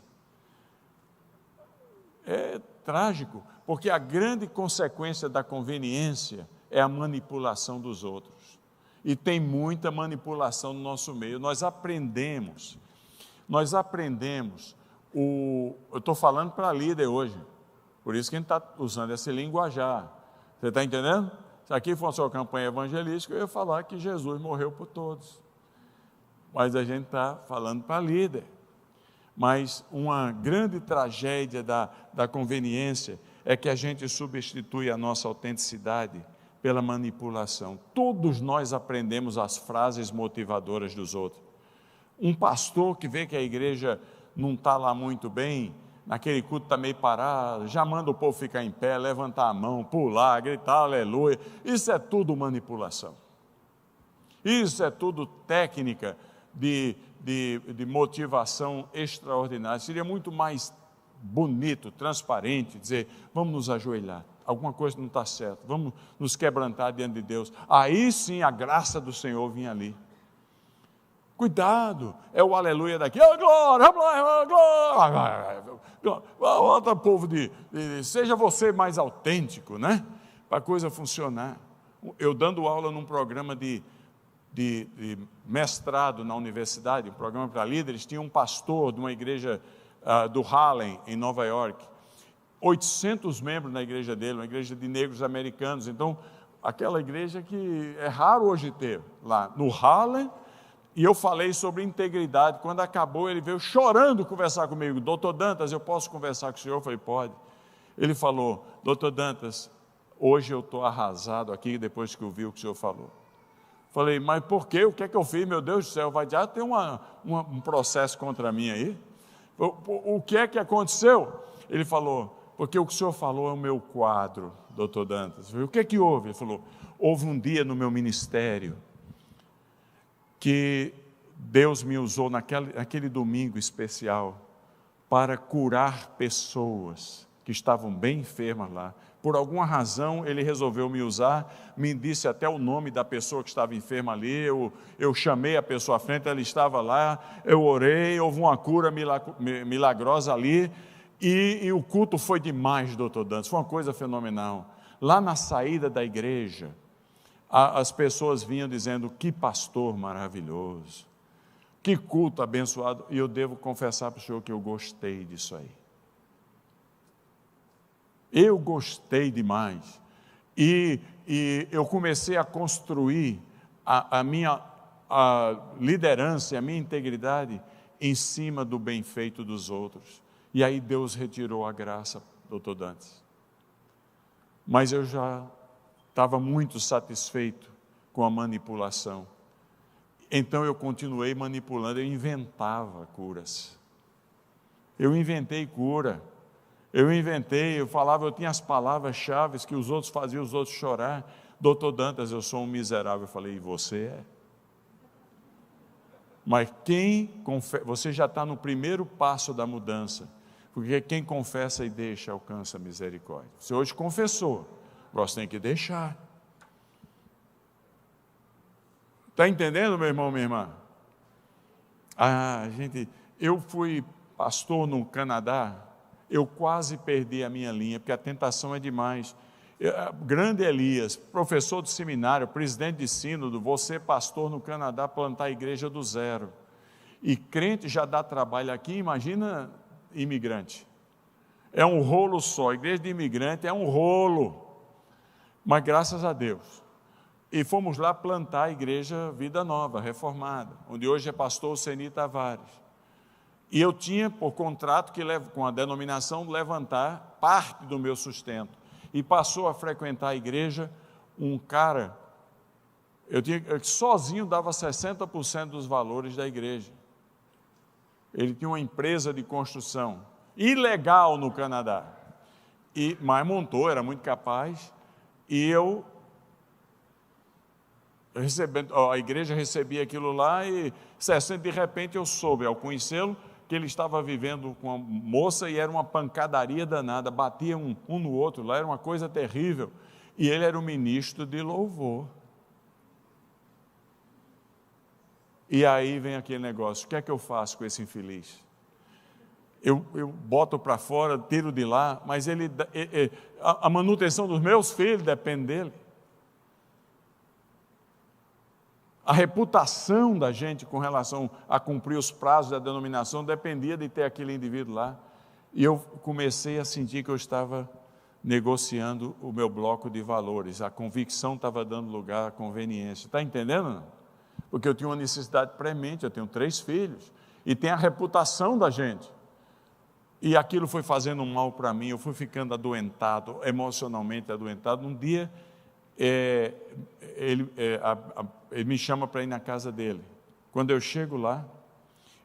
é trágico, porque a grande consequência da conveniência é a manipulação dos outros. E tem muita manipulação no nosso meio. Nós aprendemos, eu estou falando para líder hoje, por isso que a gente está usando esse linguajar. Você está entendendo? Se aqui fosse uma campanha evangelística, eu ia falar que Jesus morreu por todos. Mas a gente está falando para líder. Mas uma grande tragédia da conveniência é que a gente substitui a nossa autenticidade pela manipulação. Todos nós aprendemos as frases motivadoras dos outros. Um pastor que vê que a igreja não está lá muito bem, naquele culto está meio parado, já manda o povo ficar em pé, levantar a mão, pular, gritar aleluia. Isso é tudo manipulação. Isso é tudo técnica de motivação extraordinária. Seria muito mais bonito, transparente, dizer: vamos nos ajoelhar, alguma coisa não está certa, vamos nos quebrantar diante de Deus. Aí sim a graça do Senhor vinha ali. Cuidado, é o aleluia daqui, oh, glória, glória. Outro povo seja você mais autêntico, né? Para a coisa funcionar. Eu dando aula num programa de mestrado na universidade, um programa para líderes, tinha um pastor de uma igreja do Harlem, em Nova York, 800 membros na igreja dele, uma igreja de negros americanos. Então, aquela igreja que é raro hoje ter lá no Harlem. E eu falei sobre integridade. Quando acabou, ele veio chorando conversar comigo: doutor Dantas, eu posso conversar com o senhor? Eu falei: pode. Ele falou: doutor Dantas, hoje eu estou arrasado aqui depois que eu vi o que o senhor falou. Falei: mas por quê? O que é que eu fiz? Meu Deus do céu, vai já ter um processo contra mim aí? O que é que aconteceu? Ele falou: porque o que o senhor falou é o meu quadro, doutor Dantas. Eu falei: o que é que houve? Ele falou: houve um dia no meu ministério que Deus me usou naquele domingo especial para curar pessoas que estavam bem enfermas lá. Por alguma razão, ele resolveu me usar, me disse até o nome da pessoa que estava enferma ali, eu chamei a pessoa à frente, ela estava lá, eu orei, houve uma cura milagrosa ali, e o culto foi demais, doutor Dantas, foi uma coisa fenomenal. Lá na saída da igreja, as pessoas vinham dizendo: que pastor maravilhoso, que culto abençoado, e eu devo confessar para o senhor que eu gostei disso aí. Eu gostei demais, e eu comecei a construir a minha liderança, a minha integridade em cima do bem feito dos outros, e aí Deus retirou a graça, doutor Dantas. Mas eu já estava muito satisfeito com a manipulação, então eu continuei manipulando, eu inventava curas, eu inventei cura, eu falava, eu tinha as palavras-chave que os outros faziam os outros chorar. Doutor Dantas, eu sou um miserável. Eu falei: e você é? Mas você já está no primeiro passo da mudança, porque quem confessa e deixa alcança a misericórdia. Você hoje confessou, você tem que deixar. Está entendendo, meu irmão, minha irmã? Eu fui pastor no Canadá. Eu quase perdi a minha linha, porque a tentação é demais. Grande Elias, professor do seminário, presidente de sínodo, você pastor no Canadá, plantar a igreja do zero. E crente já dá trabalho aqui, imagina imigrante. É um rolo só, igreja de imigrante é um rolo. Mas graças a Deus. E fomos lá plantar a igreja Vida Nova, reformada, onde hoje é pastor Seni Tavares. E eu tinha por contrato com a denominação levantar parte do meu sustento. E passou a frequentar a igreja um cara, eu sozinho dava 60% dos valores da igreja. Ele tinha uma empresa de construção, ilegal no Canadá, mas montou, era muito capaz, e a igreja recebia aquilo lá, e de repente eu soube, ao conhecê-lo, que ele estava vivendo com uma moça e era uma pancadaria danada, batia um no outro, lá era uma coisa terrível, e ele era um ministro de louvor. E aí vem aquele negócio: o que é que eu faço com esse infeliz? Eu boto para fora, tiro de lá, mas a manutenção dos meus filhos depende dele. A reputação da gente com relação a cumprir os prazos da denominação dependia de ter aquele indivíduo lá. E eu comecei a sentir que eu estava negociando o meu bloco de valores. A convicção estava dando lugar à conveniência. Está entendendo? Não? Porque eu tinha uma necessidade premente, eu tenho 3 filhos, e tem a reputação da gente. E aquilo foi fazendo mal para mim, eu fui ficando adoentado, emocionalmente adoentado. Um dia, ele me chama para ir na casa dele. Quando eu chego lá,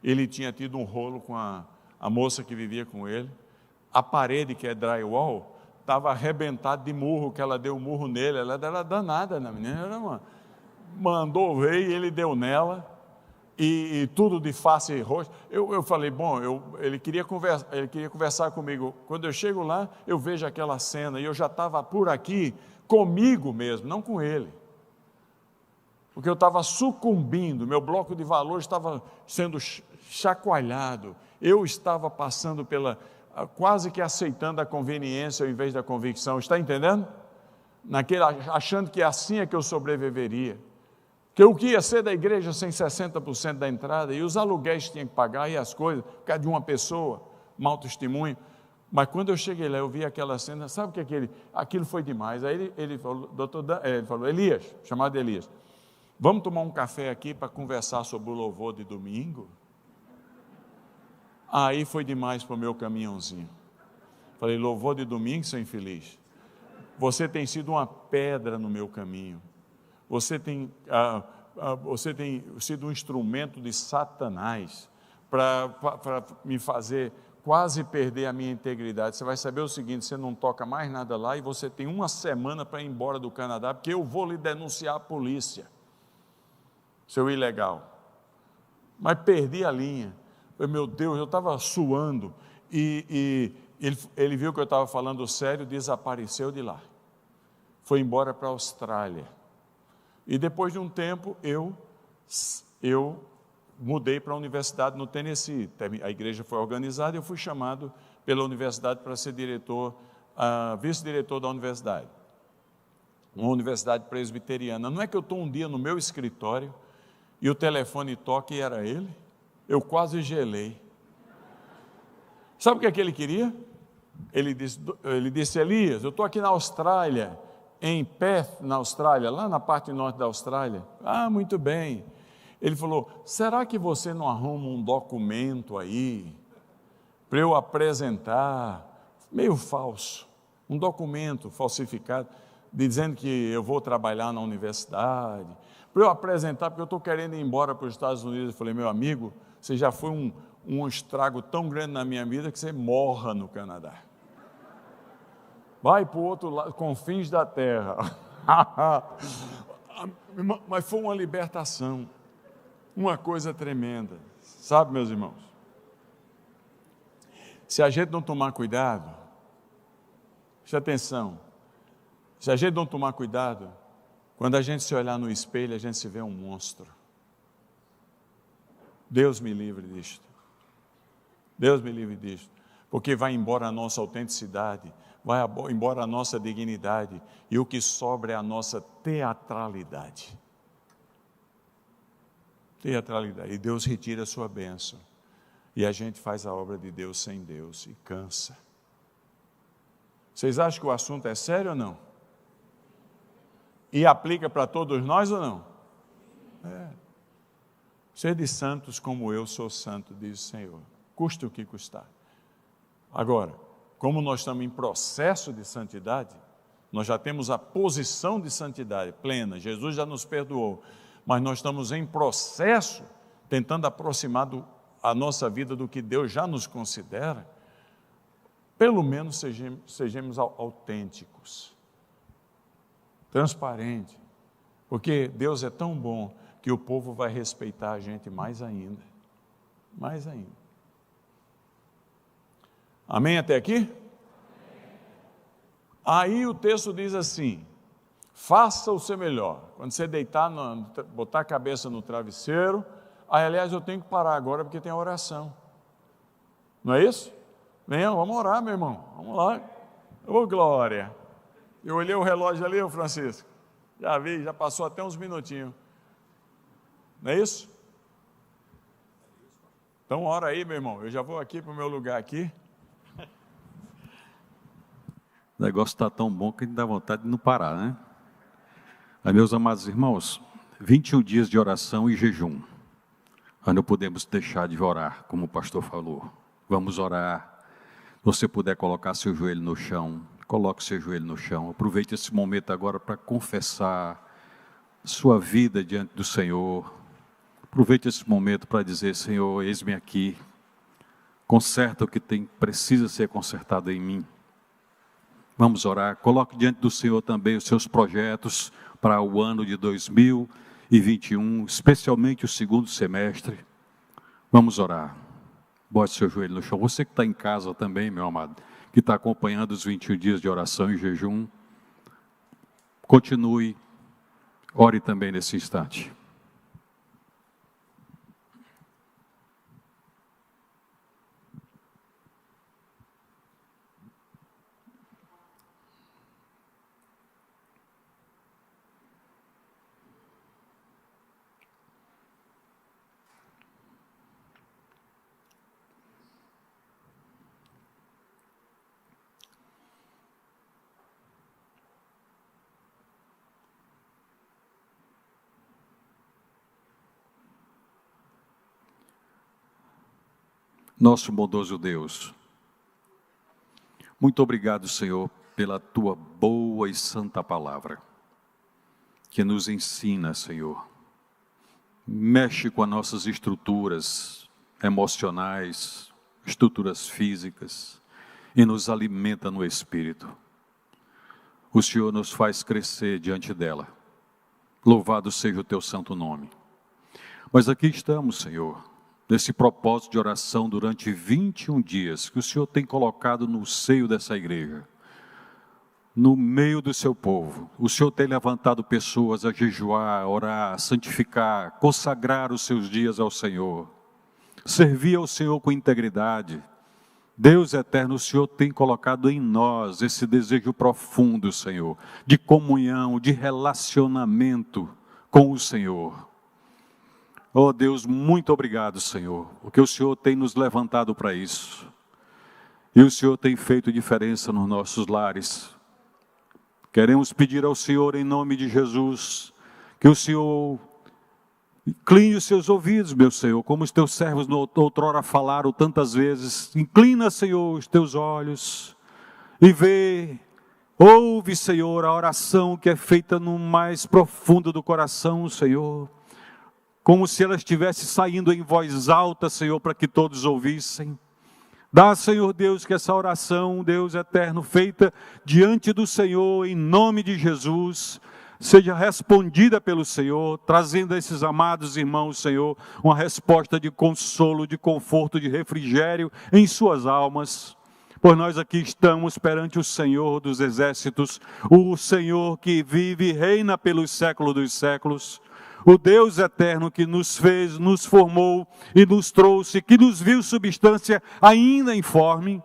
ele tinha tido um rolo com a moça que vivia com ele. A parede, que é drywall, estava arrebentada de murro, que ela deu um murro nele. Ela era danada, né, menina? Mandou ver e ele deu nela, e tudo de face e rosto. Eu falei: bom, ele queria conversar comigo. Quando eu chego lá, eu vejo aquela cena, e eu já estava por aqui, comigo mesmo, não com ele. Porque eu estava sucumbindo, meu bloco de valores estava sendo chacoalhado, eu estava passando quase que aceitando a conveniência ao invés da convicção. Está entendendo? Achando que assim é que eu sobreviveria. Que o que ia ser da igreja sem 60% da entrada, e os aluguéis tinham que pagar, e as coisas, por causa de uma pessoa, mau testemunho. Mas quando eu cheguei lá, eu vi aquela cena, sabe o que aquilo foi demais. Aí ele falou: ele falou: Elias, chamado Elias, vamos tomar um café aqui para conversar sobre o louvor de domingo? Aí foi demais para o meu caminhãozinho. Falei, louvor de domingo, seu infeliz. Você tem sido uma pedra no meu caminho. Você tem sido um instrumento de Satanás para me fazer quase perder a minha integridade. Você vai saber o seguinte, você não toca mais nada lá e você tem uma semana para ir embora do Canadá, porque eu vou lhe denunciar à polícia, seu ilegal. Mas perdi a linha. Falei, meu Deus, eu estava suando e ele viu que eu estava falando sério, desapareceu de lá. Foi embora para a Austrália. E depois de um tempo, eu mudei para a universidade no Tennessee. A igreja foi organizada e eu fui chamado pela universidade para ser vice-diretor da universidade. Uma universidade presbiteriana. Não é que eu estou um dia no meu escritório e o telefone toca e era ele? Eu quase gelei. Sabe o que ele queria? Ele disse, Elias, eu estou aqui na Austrália, em Perth, na Austrália, lá na parte norte da Austrália. Ah, muito bem. Ele falou, será que você não arruma um documento aí para eu apresentar, meio falso, um documento falsificado, dizendo que eu vou trabalhar na universidade, para eu apresentar, porque eu estou querendo ir embora para os Estados Unidos. Eu falei, meu amigo, você já foi um estrago tão grande na minha vida que você morra no Canadá. Vai para o outro lado, confins da terra. Mas foi uma libertação, uma coisa tremenda, sabe, meus irmãos? Se a gente não tomar cuidado, preste atenção, se a gente não tomar cuidado, quando a gente se olhar no espelho, a gente se vê um monstro. Deus me livre disto. Deus me livre disto. Porque vai embora a nossa autenticidade, vai embora a nossa dignidade, e o que sobra é a nossa teatralidade. Teatralidade. E Deus retira a sua bênção. E a gente faz a obra de Deus sem Deus e cansa. Vocês acham que o assunto é sério ou não? E aplica para todos nós ou não? É. Sede santos como eu sou santo, diz o Senhor. Custe o que custar. Agora, como nós estamos em processo de santidade, nós já temos a posição de santidade plena, Jesus já nos perdoou, mas nós estamos em processo, tentando aproximar a nossa vida do que Deus já nos considera, pelo menos sejamos autênticos, transparentes, porque Deus é tão bom que o povo vai respeitar a gente mais ainda, mais ainda. Amém até aqui? Aí o texto diz assim, faça o seu melhor, quando você deitar, botar a cabeça no travesseiro, aliás eu tenho que parar agora porque tem a oração, não é isso? Venham, vamos orar, meu irmão, vamos lá, ô glória, eu olhei o relógio ali, ô Francisco, já vi, já passou até uns minutinhos, não é isso? Então ora aí, meu irmão, eu já vou aqui para o meu lugar aqui. O negócio está tão bom que dá vontade de não parar, né? Mas, meus amados irmãos, 21 dias de oração e jejum. Nós não podemos deixar de orar, como o pastor falou. Vamos orar. Se você puder colocar seu joelho no chão, coloque seu joelho no chão. Aproveite esse momento agora para confessar sua vida diante do Senhor. Aproveite esse momento para dizer, Senhor, eis-me aqui. Conserta o que precisa ser consertado em mim. Vamos orar, coloque diante do Senhor também os seus projetos para o ano de 2021, especialmente o segundo semestre. Vamos orar. Bote seu joelho no chão. Você que está em casa também, meu amado, que está acompanhando os 21 dias de oração e jejum, continue, ore também nesse instante. Nosso bondoso Deus, Muito obrigado, Senhor, pela tua boa e santa palavra, que nos ensina, Senhor. Mexe com as nossas estruturas emocionais, estruturas físicas, e nos alimenta no Espírito. O Senhor nos faz crescer diante dela. Louvado seja o teu santo nome. Mas aqui estamos, Senhor, nesse propósito de oração durante 21 dias, que o Senhor tem colocado no seio dessa igreja, no meio do seu povo. O Senhor tem levantado pessoas a jejuar, orar, santificar, consagrar os seus dias ao Senhor, servir ao Senhor com integridade. Deus eterno, o Senhor tem colocado em nós esse desejo profundo, Senhor, de comunhão, de relacionamento com o Senhor. Oh Deus, muito obrigado, Senhor, porque o Senhor tem nos levantado para isso. E o Senhor tem feito diferença nos nossos lares. Queremos pedir ao Senhor, em nome de Jesus, que o Senhor incline os seus ouvidos, meu Senhor, como os teus servos outrora falaram tantas vezes. Inclina, Senhor, os teus olhos e vê, ouve, Senhor, a oração que é feita no mais profundo do coração, Senhor, como se ela estivesse saindo em voz alta, Senhor, para que todos ouvissem. Dá, Senhor Deus, que essa oração, Deus eterno, feita diante do Senhor, em nome de Jesus, seja respondida pelo Senhor, trazendo a esses amados irmãos, Senhor, uma resposta de consolo, de conforto, de refrigério em suas almas. Pois nós aqui estamos perante o Senhor dos exércitos, o Senhor que vive e reina pelos séculos dos séculos, o Deus eterno que nos fez, nos formou e nos trouxe, que nos viu substância ainda informe.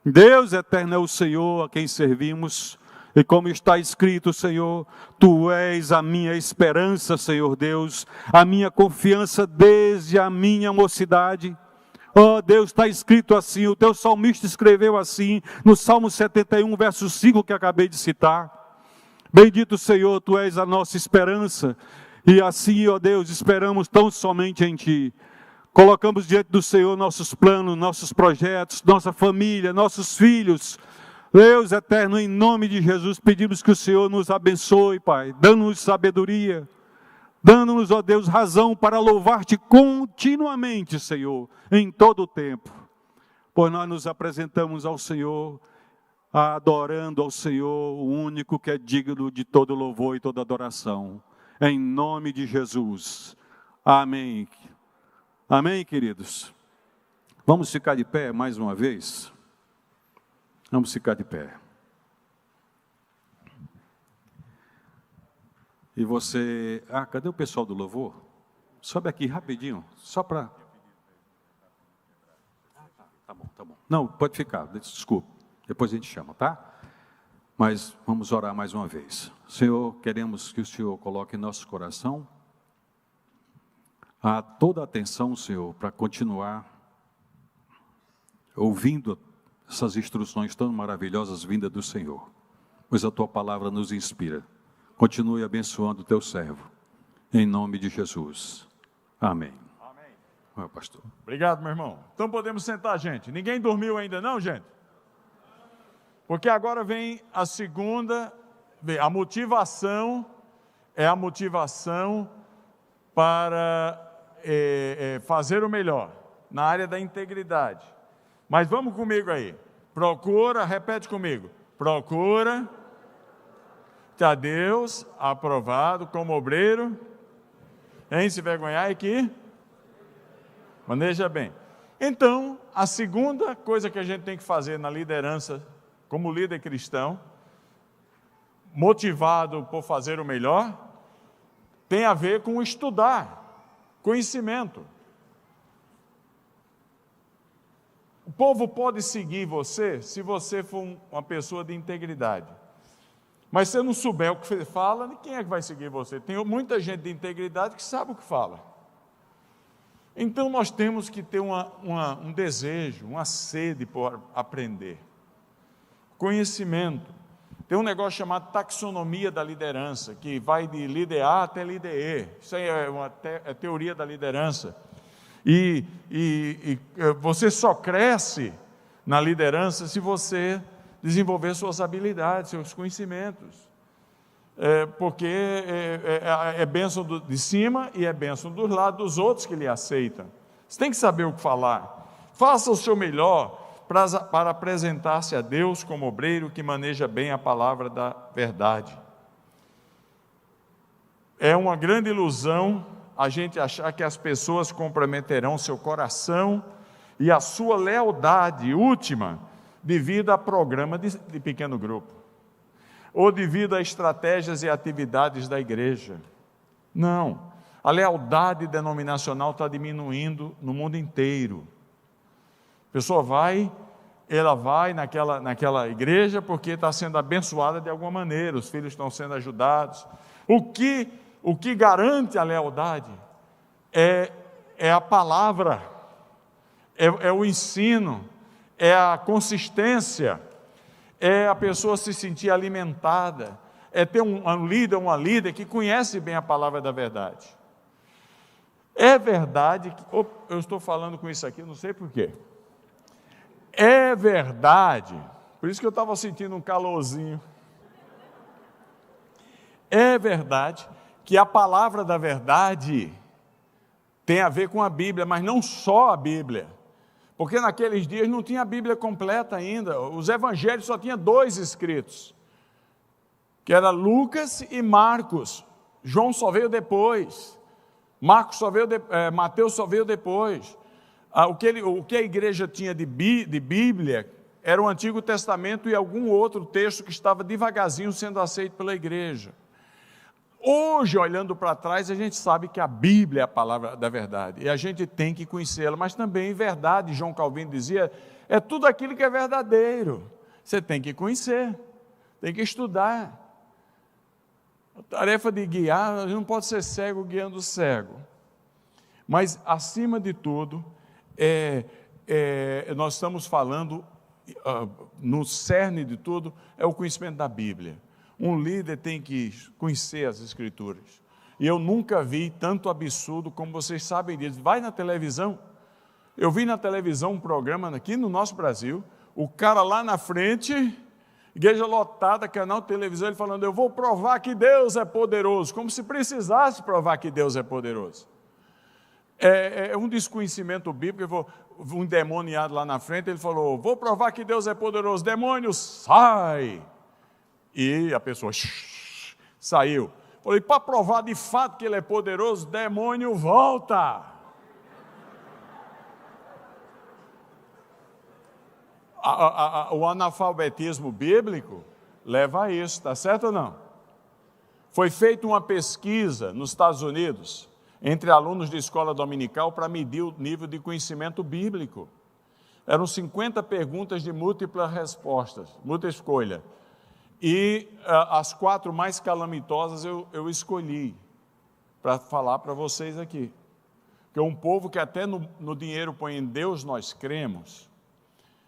Deus eterno é o Senhor a quem servimos. E como está escrito, Senhor, Tu és a minha esperança, Senhor Deus, a minha confiança desde a minha mocidade. Oh Deus, está escrito assim, o Teu salmista escreveu assim, no Salmo 71, verso 5, que acabei de citar. Bendito Senhor, Tu és a nossa esperança, e assim, ó Deus, esperamos tão somente em Ti. Colocamos diante do Senhor nossos planos, nossos projetos, nossa família, nossos filhos. Deus eterno, em nome de Jesus, pedimos que o Senhor nos abençoe, Pai, dando-nos sabedoria, dando-nos, ó Deus, razão para louvar-te continuamente, Senhor, em todo o tempo. Pois nós nos apresentamos ao Senhor, adorando ao Senhor, o único que é digno de todo louvor e toda adoração. Em nome de Jesus. Amém. Amém, queridos? Vamos ficar de pé mais uma vez? Vamos ficar de pé. E você... cadê o pessoal do louvor? Sobe aqui rapidinho, só para... Tá bom. Não, pode ficar, desculpa. Depois a gente chama, tá? Mas vamos orar mais uma vez. Senhor, queremos que o Senhor coloque em nosso coração toda a atenção, Senhor, para continuar ouvindo essas instruções tão maravilhosas vindas do Senhor, pois a Tua palavra nos inspira. Continue abençoando o Teu servo, em nome de Jesus. Amém. Amém. Pastor. Obrigado, meu irmão. Então podemos sentar, gente. Ninguém dormiu ainda não, gente? Porque agora vem a segunda, a motivação, é a motivação para fazer o melhor, na área da integridade. Mas vamos comigo aí. Procura, repete comigo. Procura a Deus aprovado como obreiro, em se vergonhar e que maneja bem. Então, a segunda coisa que a gente tem que fazer na liderança, como líder cristão, motivado por fazer o melhor, tem a ver com estudar, conhecimento. O povo pode seguir você se você for uma pessoa de integridade. Mas se você não souber o que você fala, quem é que vai seguir você? Tem muita gente de integridade que sabe o que fala. Então nós temos que ter um desejo, uma sede por aprender. Conhecimento. Tem um negócio chamado taxonomia da liderança, que vai de líder A até líder E. Isso aí é uma teoria da liderança. E você só cresce na liderança se você desenvolver suas habilidades, seus conhecimentos. Porque é bênção de cima e é bênção dos lados dos outros que lhe aceitam. Você tem que saber o que falar. Faça o seu melhor para apresentar-se a Deus como obreiro que maneja bem a palavra da verdade. É uma grande ilusão a gente achar que as pessoas comprometerão seu coração e a sua lealdade última devido a programa de pequeno grupo, ou devido a estratégias e atividades da igreja. Não, a lealdade denominacional está diminuindo no mundo inteiro. A pessoa vai naquela igreja porque está sendo abençoada de alguma maneira, os filhos estão sendo ajudados. O que garante a lealdade é a palavra, é o ensino, é a consistência, é a pessoa se sentir alimentada, é ter um líder, uma líder que conhece bem a palavra da verdade. É verdade que, eu estou falando com isso aqui, não sei porquê. É verdade, por isso que eu estava sentindo um calorzinho. É verdade que a palavra da verdade tem a ver com a Bíblia, mas não só a Bíblia. Porque naqueles dias não tinha a Bíblia completa ainda, os evangelhos só tinha 2 escritos, que era Lucas e Marcos. João só veio depois, Mateus só veio depois. O que a igreja tinha de Bíblia era o Antigo Testamento e algum outro texto que estava devagarzinho sendo aceito pela igreja. Hoje, olhando para trás, a gente sabe que a Bíblia é a palavra da verdade, e a gente tem que conhecê-la, mas também verdade, João Calvino dizia, é tudo aquilo que é verdadeiro, você tem que conhecer, tem que estudar. A tarefa de guiar, a gente não pode ser cego guiando o cego, mas acima de tudo, nós estamos falando, no cerne de tudo, é o conhecimento da Bíblia. Um líder tem que conhecer as Escrituras. E eu nunca vi tanto absurdo como vocês sabem disso. Vai na televisão. Eu vi na televisão um programa aqui no nosso Brasil, o cara lá na frente, igreja lotada, canal de televisão, ele falando, eu vou provar que Deus é poderoso, como se precisasse provar que Deus é poderoso. É um desconhecimento bíblico. Um endemoniado lá na frente, ele falou, vou provar que Deus é poderoso, demônio, sai! E a pessoa saiu. Falei, para provar de fato que ele é poderoso, demônio, volta. O analfabetismo bíblico leva a isso, está certo ou não? Foi feita uma pesquisa nos Estados Unidos, entre alunos de escola dominical, para medir o nível de conhecimento bíblico. Eram 50 perguntas de múltiplas respostas, múltipla escolha. E as 4 mais calamitosas eu escolhi para falar para vocês aqui. Que um povo que até no dinheiro põe em Deus nós cremos,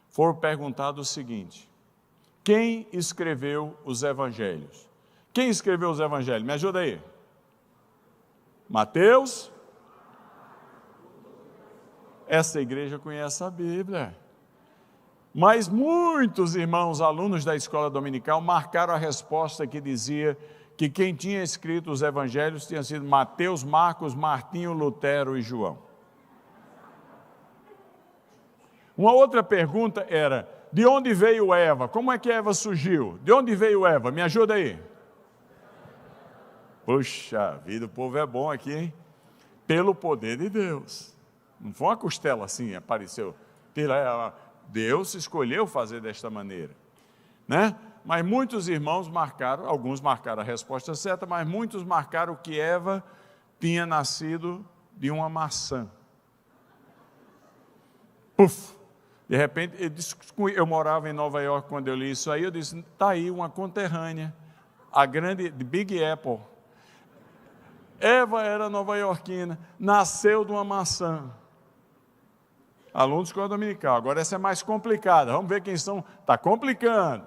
foram perguntados o seguinte, quem escreveu os evangelhos? Quem escreveu os evangelhos? Me ajuda aí. Mateus? Essa igreja conhece a Bíblia. Mas muitos irmãos, alunos da escola dominical, marcaram a resposta que dizia que quem tinha escrito os evangelhos tinha sido Mateus, Marcos, Martinho, Lutero e João. Uma outra pergunta era, de onde veio Eva? Como é que Eva surgiu? De onde veio Eva? Me ajuda aí. Puxa vida, o povo é bom aqui, hein? Pelo poder de Deus. Não foi uma costela assim, apareceu. Deus escolheu fazer desta maneira, né? Mas muitos irmãos marcaram, alguns marcaram a resposta certa, mas muitos marcaram que Eva tinha nascido de uma maçã. Puf! De repente, eu morava em Nova York quando eu li isso aí, eu disse, está aí uma conterrânea, a grande Big Apple. Eva era nova-iorquina, nasceu de uma maçã. Alunos de escola dominical. Agora essa é mais complicada. Vamos ver quem são. Está complicando.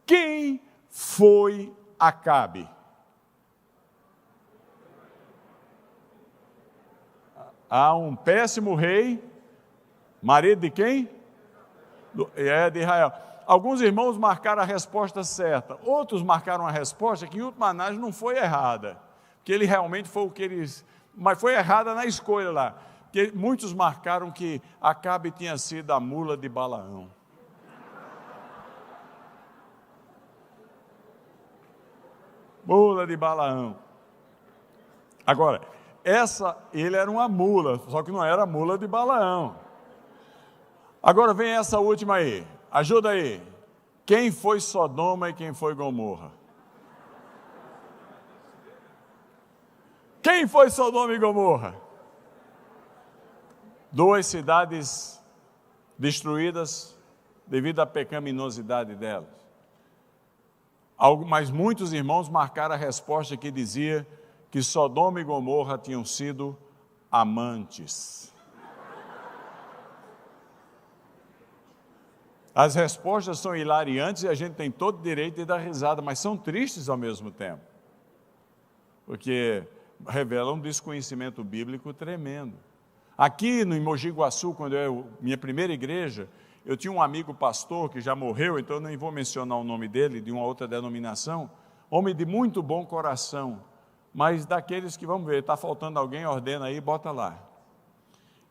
Quem foi Acabe? Há um péssimo rei, marido de quem? De Israel. alguns irmãos marcaram a resposta certa, outros marcaram a resposta que, em última análise, não foi errada, que ele realmente foi o que eles... Mas foi errada na escolha lá, porque muitos marcaram que Acabe tinha sido a mula de Balaão. Mula de Balaão. Agora, ele era uma mula, só que não era a mula de Balaão. Agora vem essa última aí, ajuda aí. Quem foi Sodoma e quem foi Gomorra? Quem foi Sodoma e Gomorra? 2 cidades destruídas devido à pecaminosidade delas. Mas muitos irmãos marcaram a resposta que dizia que Sodoma e Gomorra tinham sido amantes. As respostas são hilariantes e a gente tem todo o direito de dar risada, mas são tristes ao mesmo tempo, porque revelam um desconhecimento bíblico tremendo. Aqui no Mogi Guaçu, quando minha primeira igreja, eu tinha um amigo pastor que já morreu, então eu nem vou mencionar o nome dele, de uma outra denominação, homem de muito bom coração, mas daqueles que, vamos ver, está faltando alguém, ordena aí, bota lá.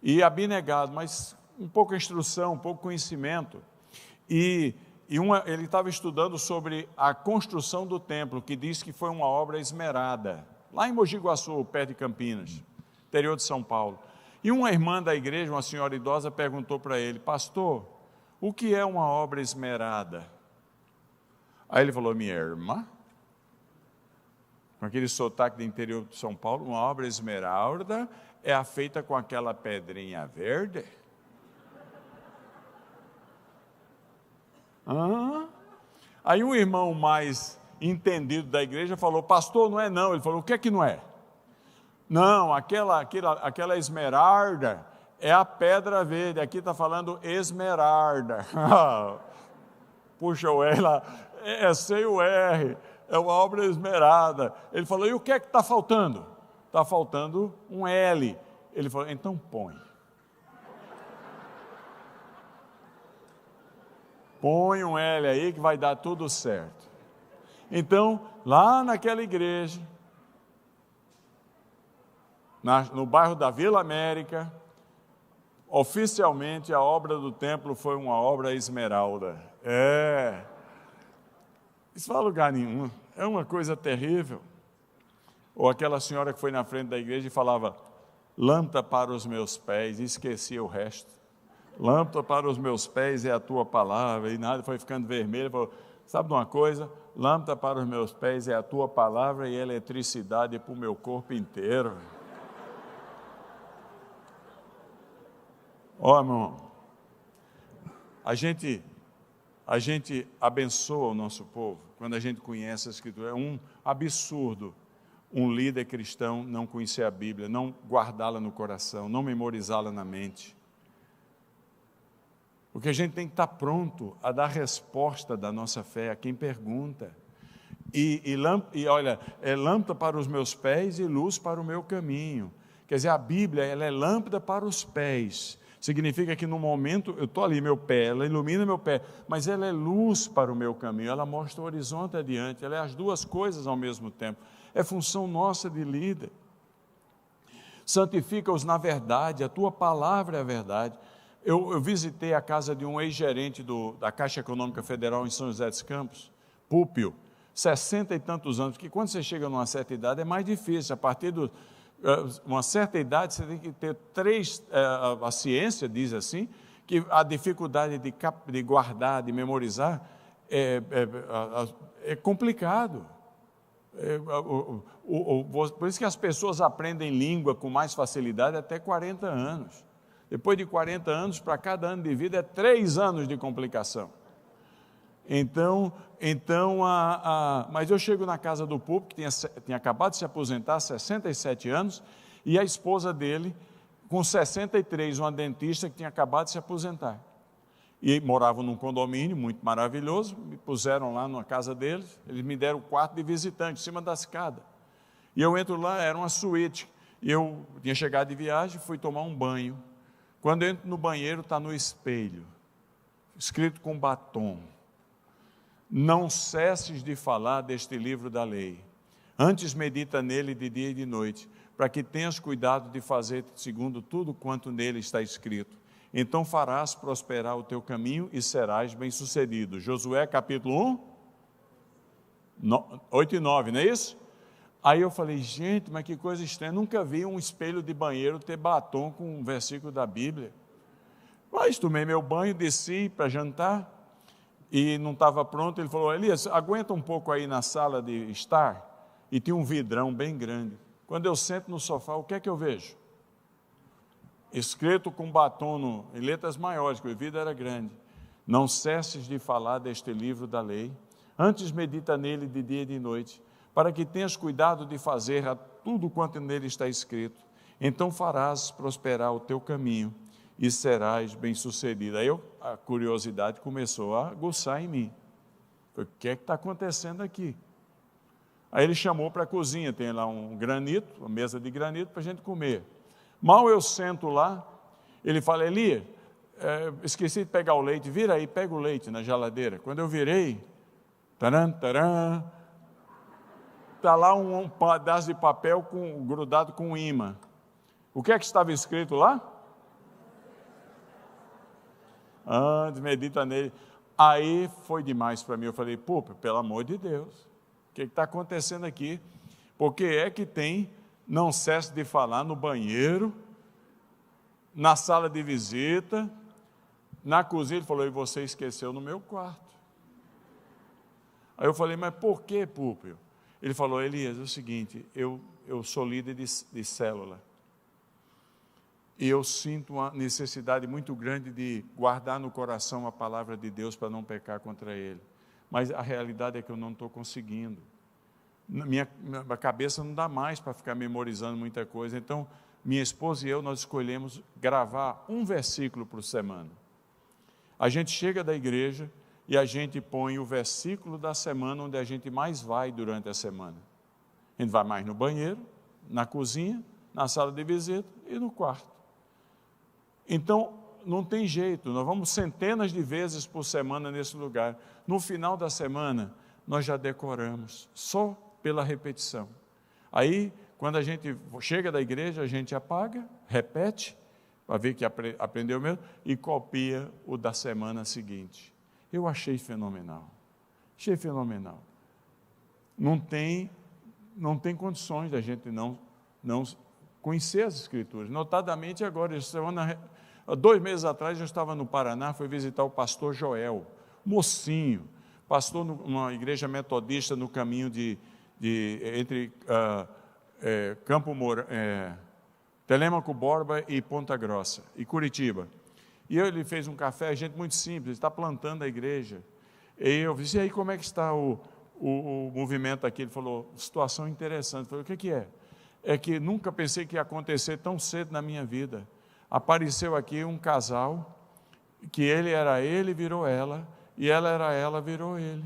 E abnegado, mas um pouco instrução, um pouco conhecimento. Ele estava estudando sobre a construção do templo, que diz que foi uma obra esmerada, lá em Mogi Guaçu, perto de Campinas, interior de São Paulo. E uma irmã da igreja, uma senhora idosa, perguntou para ele: pastor, o que é uma obra esmerada? Aí ele falou: minha irmã, com aquele sotaque do interior de São Paulo, uma obra esmeralda é a feita com aquela pedrinha verde? Aí um irmão mais entendido da igreja falou: pastor, não é não. Ele falou: o que é que não é? Não, aquela esmeralda é a pedra verde, aqui está falando esmeralda. Puxa o R lá, é sem o R, é uma obra esmerada. Ele falou: e o que é que está faltando? Está faltando um L. Ele falou: então põe. Põe um L aí que vai dar tudo certo. Então, lá naquela igreja, no bairro da Vila América, oficialmente a obra do templo foi uma obra esmeralda. Isso não é lugar nenhum, é uma coisa terrível. Ou aquela senhora que foi na frente da igreja e falava: lâmpada para os meus pés, e esquecia o resto. Lâmpada para os meus pés é a tua palavra, e nada, foi ficando vermelho. Falou: sabe de uma coisa? Lâmpada para os meus pés é a tua palavra e eletricidade para o meu corpo inteiro. Ó, irmão, a gente abençoa o nosso povo quando a gente conhece a Escritura. É um absurdo um líder cristão não conhecer a Bíblia, não guardá-la no coração, não memorizá-la na mente. Porque a gente tem que estar pronto a dar resposta da nossa fé a quem pergunta. E olha, é lâmpada para os meus pés e luz para o meu caminho. Quer dizer, a Bíblia, ela é lâmpada para os pés. Significa que no momento, eu estou ali, meu pé, ela ilumina meu pé, mas ela é luz para o meu caminho, ela mostra o horizonte adiante, ela é as duas coisas ao mesmo tempo. É função nossa de líder. Santifica-os na verdade, a tua palavra é a verdade. Eu visitei a casa de um ex-gerente da Caixa Econômica Federal em São José dos Campos, Púpio, 60 e tantos anos, porque quando você chega numa certa idade é mais difícil, a partir de uma certa idade você tem que ter a ciência diz assim, que a dificuldade de guardar, de memorizar, é complicado. Por isso que as pessoas aprendem língua com mais facilidade até 40 anos. Depois de 40 anos, para cada ano de vida, é 3 anos de complicação. Mas eu chego na casa do Pupo, que tinha acabado de se aposentar, 67 anos, e a esposa dele, com 63, uma dentista que tinha acabado de se aposentar. E moravam num condomínio muito maravilhoso, me puseram lá na casa deles, eles me deram o quarto de visitante, em cima da escada. E eu entro lá, era uma suíte, e eu tinha chegado de viagem, fui tomar um banho. Quando eu entro no banheiro, está no espelho, escrito com batom: Não cesses de falar deste livro da lei. Antes medita nele de dia e de noite, para que tenhas cuidado de fazer segundo tudo quanto nele está escrito. Então farás prosperar o teu caminho e serás bem-sucedido. Josué capítulo 1, 8 e 9, não é isso? Aí eu falei, gente, mas que coisa estranha, nunca vi um espelho de banheiro ter batom com um versículo da Bíblia. Mas tomei meu banho, desci para jantar, e não estava pronto. Ele falou, Elias, aguenta um pouco aí na sala de estar. E tinha um vidrão bem grande. Quando eu sento no sofá, o que é que eu vejo? Escrito com batom em letras maiores, que o vidro era grande. Não cesses de falar deste livro da lei, antes medita nele de dia e de noite, para que tenhas cuidado de fazer a tudo quanto nele está escrito. Então farás prosperar o teu caminho e serás bem-sucedido. Aí a curiosidade começou a aguçar em mim. O que é que está acontecendo aqui? Aí ele chamou para a cozinha, tem lá um granito, uma mesa de granito para a gente comer. Mal eu sento lá, ele fala, Elias, esqueci de pegar o leite, vira aí, pega o leite na geladeira. Quando eu virei, está lá um pedaço de papel grudado com um imã. O que é que estava escrito lá? Antes medita nele. Aí foi demais para mim, eu falei, pô, pelo amor de Deus, o que está acontecendo aqui? Porque é que tem, não cesse de falar no banheiro, na sala de visita, na cozinha. Ele falou, e você esqueceu no meu quarto. Aí eu falei, mas por que, Púlpio? Ele falou, Elias, é o seguinte, eu sou líder de célula, e eu sinto uma necessidade muito grande de guardar no coração a palavra de Deus para não pecar contra Ele. Mas a realidade é que eu não estou conseguindo. Minha cabeça não dá mais para ficar memorizando muita coisa. Então, minha esposa e eu, nós escolhemos gravar um versículo por semana. A gente chega da igreja e a gente põe o versículo da semana onde a gente mais vai durante a semana. A gente vai mais no banheiro, na cozinha, na sala de visita e no quarto. Então, não tem jeito, nós vamos centenas de vezes por semana nesse lugar. No final da semana, nós já decoramos, só pela repetição. Aí, quando a gente chega da igreja, a gente apaga, repete, para ver que aprendeu mesmo, e copia o da semana seguinte. Eu achei fenomenal. Não tem condições da gente não conhecer as Escrituras. Notadamente agora, semana... 2 meses atrás eu estava no Paraná, fui visitar o pastor Joel, mocinho, pastor numa igreja metodista no caminho entre Telêmaco Borba e Ponta Grossa, e Curitiba. E ele fez um café, gente muito simples, está plantando a igreja. E eu disse, e aí como é que está o movimento aqui? Ele falou, situação interessante. Eu falei, o que é? É que nunca pensei que ia acontecer tão cedo na minha vida. Apareceu aqui um casal, que ele era ele, virou ela, e ela era ela, virou ele.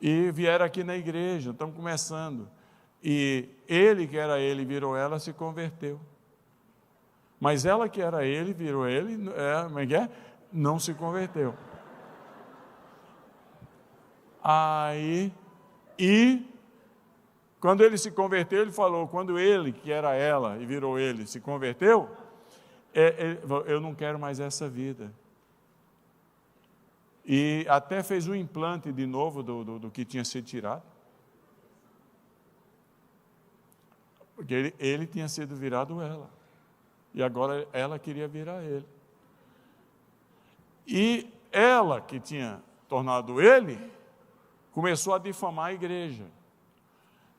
E vieram aqui na igreja, estamos começando. E ele, que era ele, virou ela, se converteu. Mas ela, que era ele, virou ele, não se converteu. Aí, quando ele se converteu, ele falou, quando ele, que era ela e virou ele, se converteu, eu não quero mais essa vida. E até fez um implante de novo do que tinha sido tirado. Porque ele tinha sido virado ela. E agora ela queria virar ele. E ela, que tinha tornado ele, começou a difamar a igreja.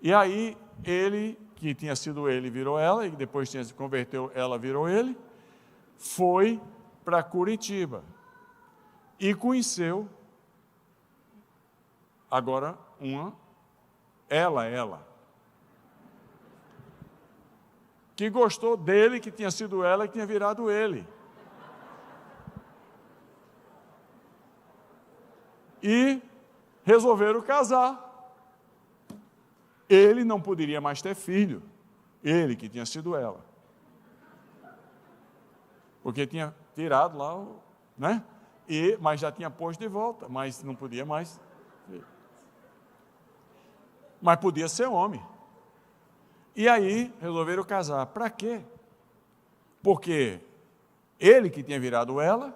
E aí, ele, que tinha sido ele, virou ela, e depois se converteu, ela virou ele, foi para Curitiba. E conheceu, agora, ela, que gostou dele, que tinha sido ela, e que tinha virado ele. E resolveram casar. Ele não poderia mais ter filho, ele que tinha sido ela, porque tinha tirado lá, né? Mas já tinha posto de volta, mas não podia mais. Mas podia ser homem. E aí resolveram casar. Para quê? Porque ele que tinha virado ela,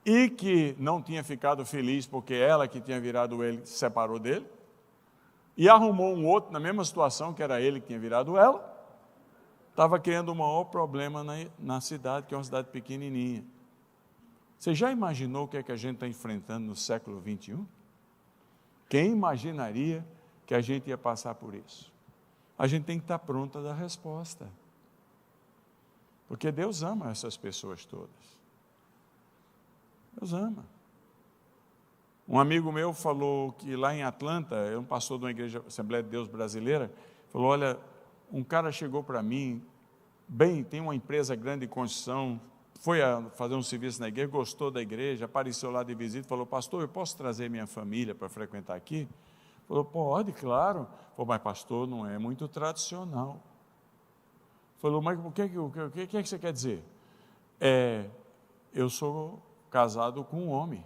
e que não tinha ficado feliz porque ela que tinha virado ele se separou dele, e arrumou um outro na mesma situação, que era ele que tinha virado ela, estava criando o maior problema na cidade, que é uma cidade pequenininha. Você já imaginou o que é que a gente está enfrentando no século 21? Quem imaginaria que a gente ia passar por isso? A gente tem que estar pronta da resposta. Porque Deus ama essas pessoas todas. Deus ama. Um amigo meu falou que lá em Atlanta, é um pastor de uma igreja, Assembleia de Deus brasileira, falou, olha, um cara chegou para mim, tem uma empresa grande de construção, foi a fazer um serviço na igreja, gostou da igreja, apareceu lá de visita, falou, pastor, eu posso trazer minha família para frequentar aqui? Falou, pode, claro. Falou, mas pastor, não é muito tradicional. Falou, mas o que é que você quer dizer? Eu sou casado com um homem.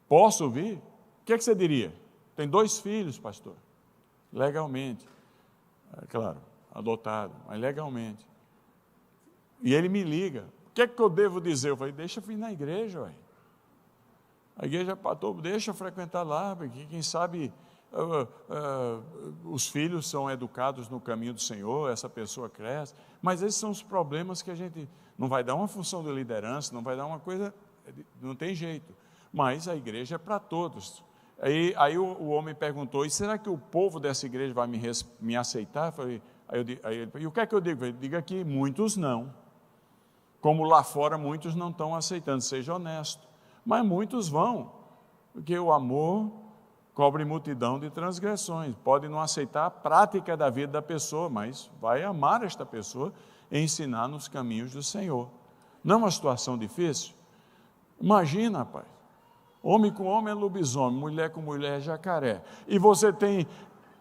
Posso vir? O que é que você diria? Tem 2 filhos, pastor. Legalmente. Claro, adotado, mas legalmente. E ele me liga. O que é que eu devo dizer? Eu falei, deixa eu vir na igreja, ué. A igreja patou, deixa eu frequentar lá, porque quem sabe os filhos são educados no caminho do Senhor, essa pessoa cresce. Mas esses são os problemas que a gente não vai dar uma função de liderança, não vai dar uma coisa, não tem jeito. Mas a igreja é para todos. Aí o homem perguntou, e será que o povo dessa igreja vai me aceitar? Eu falei, e o que é que eu digo? Ele diga que muitos não. Como lá fora muitos não estão aceitando, seja honesto. Mas muitos vão, porque o amor cobre multidão de transgressões. Pode não aceitar a prática da vida da pessoa, mas vai amar esta pessoa e ensinar nos caminhos do Senhor. Não é uma situação difícil? Imagina, rapaz, homem com homem é lobisomem, mulher com mulher é jacaré. E você tem